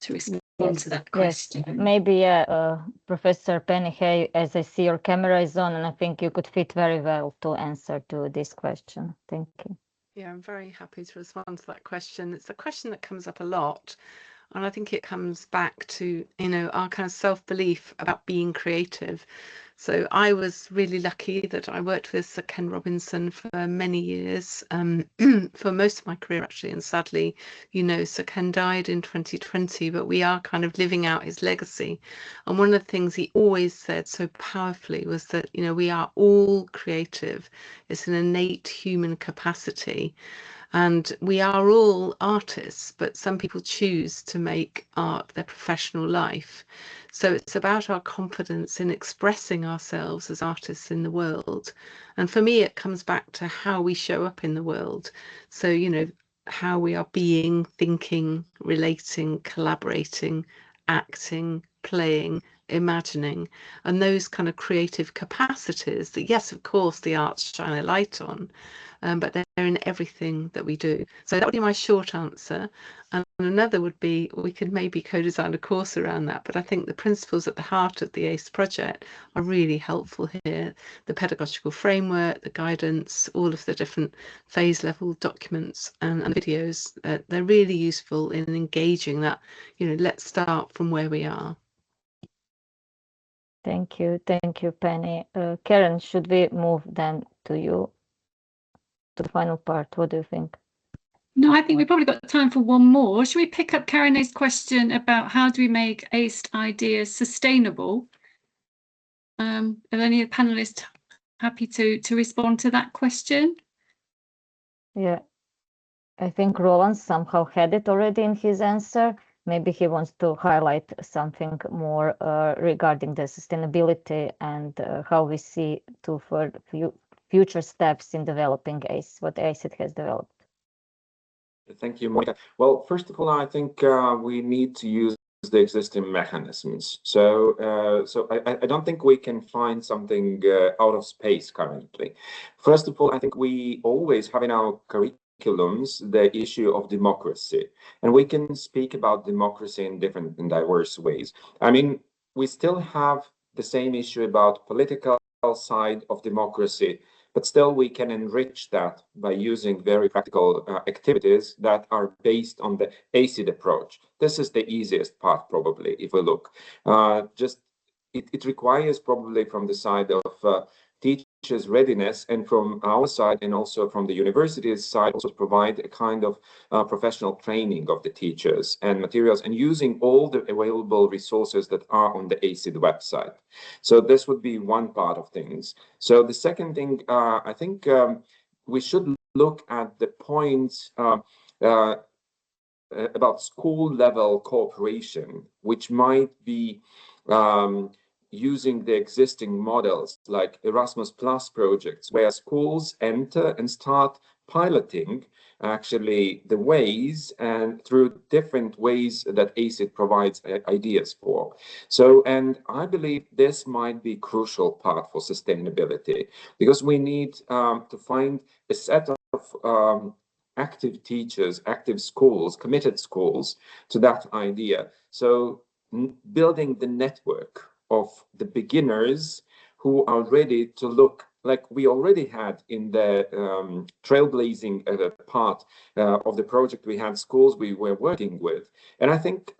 S14: to respond to that question?
S8: Yes, maybe Professor Penny Hay, as I see your camera is on, and I think you could fit very well to answer to this question. Thank you.
S12: Yeah, I'm very happy to respond to that question. It's a question that comes up a lot. And I think it comes back to, you know, our kind of self-belief about being creative. So I was really lucky that I worked with Sir Ken Robinson for many years, for most of my career actually. And sadly, you know, Sir Ken died in 2020, but we are kind of living out his legacy. And one of the things he always said so powerfully was that, you know, we are all creative. It's an innate human capacity. And we are all artists, but some people choose to make art their professional life. So it's about our confidence in expressing ourselves as artists in the world. And for me, it comes back to how we show up in the world. So, you know, how we are being, thinking, relating, collaborating, acting, playing, imagining, and those kind of creative capacities that, yes, of course, the arts shine a light on, but they're in everything that we do. So that would be my short answer. And another would be, we could maybe co-design a course around that, but I think the principles at the heart of the ACE project are really helpful here. The pedagogical framework, the guidance, all of the different phase level documents and videos, they're really useful in engaging that, you know, let's start from where we are.
S8: Thank you, Penny. Karen, should we move then to you, to the final part? What do you think?
S14: No, I think we've probably got time for one more. Should we pick up Karene's question about how do we make ACE ideas sustainable? Are any of the panelists happy to respond to that question?
S8: Yeah. I think Roland somehow had it already in his answer. Maybe he wants to highlight something more regarding the sustainability and how we see for future steps in developing ACE, what AECED has developed.
S13: Thank you, Monica. Well, first of all, I think we need to use the existing mechanisms. So, I don't think we can find something out of space currently. First of all, I think we always have in our curriculums the issue of democracy, and we can speak about democracy in different and diverse ways. I mean, we still have the same issue about political side of democracy, but still we can enrich that by using very practical activities that are based on the AECED approach. This is the easiest part, probably, if we look. It requires probably from the side of teachers' readiness, and from our side and also from the university's side, also provide a kind of professional training of the teachers and materials, and using all the available resources that are on the AECED website. So this would be one part of things. So the second thing, I think we should look at the points about school level cooperation, which might be using the existing models like Erasmus Plus projects, where schools enter and start piloting actually the ways and through different ways that AECED provides ideas for. So, and I believe this might be a crucial part for sustainability, because we need to find a set of active teachers, active schools, committed schools to that idea. So building the network of the beginners who are ready to look like we already had in the trailblazing part of the project. We had schools we were working with. And I think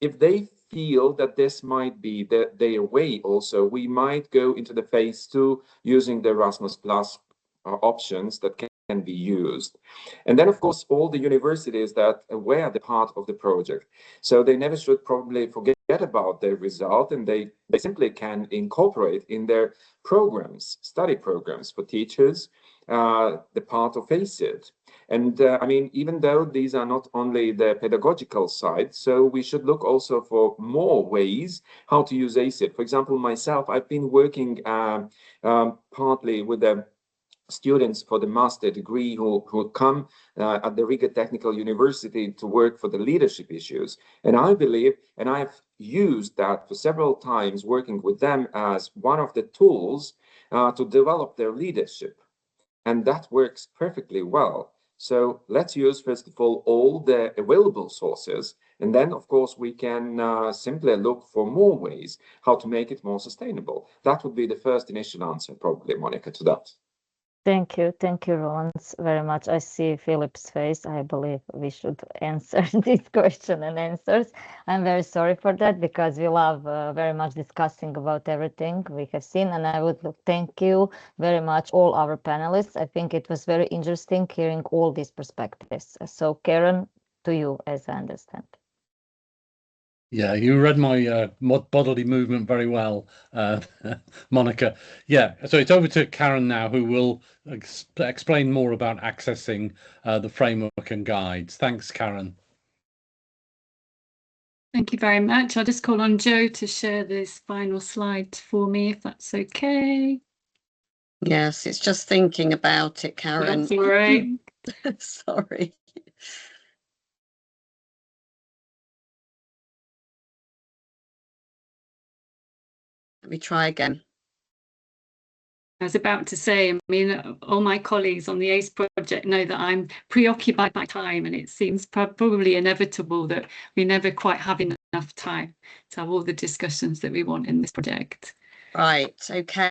S13: if they feel that this might be their way also, we might go into the phase 2 using the Erasmus Plus options that can be used. And then, of course, all the universities that were the part of the project. So they never should probably forget about their result, and they simply can incorporate in their programs, study programs for teachers, the part of AECED. And I mean, even though these are not only the pedagogical side, so we should look also for more ways how to use AECED. For example, myself, I've been working partly with the students for the master degree who come at the Riga Technical University to work for the leadership issues. And I believe, and I've used that for several times, working with them as one of the tools to develop their leadership. And that works perfectly well. So let's use, first of all the available sources. And then, of course, we can simply look for more ways how to make it more sustainable. That would be the first initial answer, probably, Monica, to that.
S8: Thank you, Roland, very much. I see Philip's face. I believe we should answer this question and answers. I'm very sorry for that, because we love very much discussing about everything we have seen, and I would thank you very much, all our panelists. I think it was very interesting hearing all these perspectives. So Karen, to you, as I understand.
S2: Yeah, you read my bodily movement very well, Monica. Yeah, so it's over to Karen now, who will explain more about accessing the framework and guides. Thanks, Karen.
S14: Thank you very much. I'll just call on Joe to share this final slide for me, if that's okay.
S3: Yes, it's just thinking about it, Karen.
S14: That's all right.
S3: Sorry. Let me try again.
S14: I was about to say, I mean, all my colleagues on the ACE project know that I'm preoccupied by time, and it seems probably inevitable that we never quite have enough time to have all the discussions that we want in this project.
S3: Right, okay,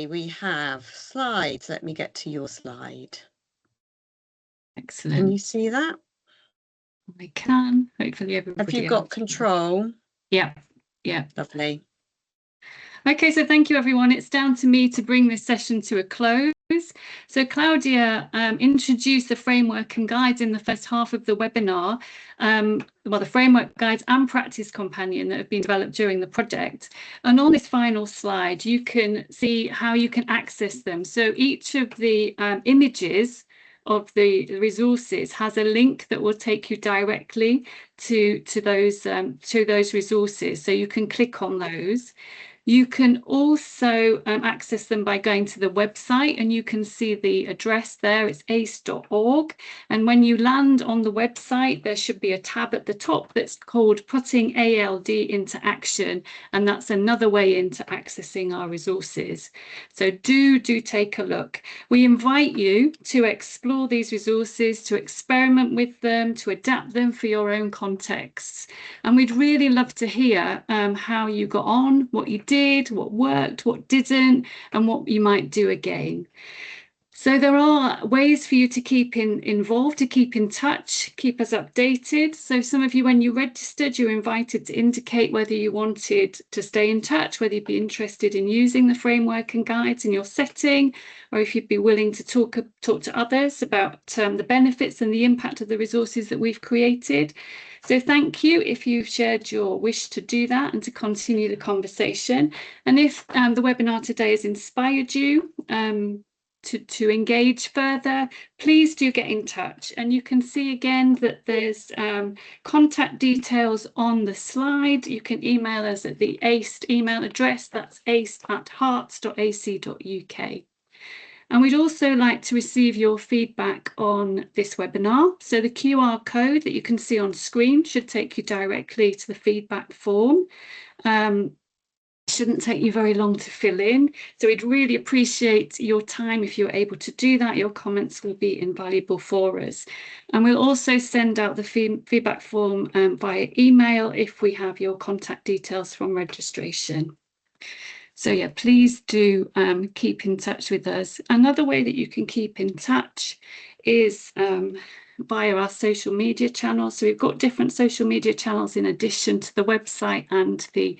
S3: we have slides. Let me get to your slide.
S14: Excellent.
S3: Can you see that?
S14: I can, hopefully everybody
S3: Have you got control?
S14: Yeah.
S3: Lovely.
S14: Okay, so thank you, everyone. It's down to me to bring this session to a close. So Claudia introduced the framework and guides in the first half of the webinar, well, the framework guides and practice companion that have been developed during the project. And on this final slide, you can see how you can access them. So each of the images of the resources has a link that will take you directly to those resources, so you can click on those. You can also access them by going to the website, and you can see the address there. It's AECED.org. And when you land on the website, there should be a tab at the top that's called Putting ALD into Action. And that's another way into accessing our resources. So do take a look. We invite you to explore these resources, to experiment with them, to adapt them for your own contexts. And we'd really love to hear how you got on, what you did, what worked, what didn't, and what you might do again. So there are ways for you to keep involved, to keep in touch, keep us updated. So some of you, when you registered, you're invited to indicate whether you wanted to stay in touch, whether you'd be interested in using the framework and guides in your setting, or if you'd be willing to talk to others about the benefits and the impact of the resources that we've created. So thank you if you've shared your wish to do that and to continue the conversation. And if the webinar today has inspired you to engage further, please do get in touch. And you can see again that there's contact details on the slide. You can email us at the AECED email address, that's aeced@hearts.ac.uk. And we'd also like to receive your feedback on this webinar. So the QR code that you can see on screen should take you directly to the feedback form. Shouldn't take you very long to fill in. So we'd really appreciate your time if you're able to do that. Your comments will be invaluable for us. And we'll also send out the feedback form via email if we have your contact details from registration. So yeah, please do keep in touch with us. Another way that you can keep in touch is via our social media channels. So we've got different social media channels in addition to the website and the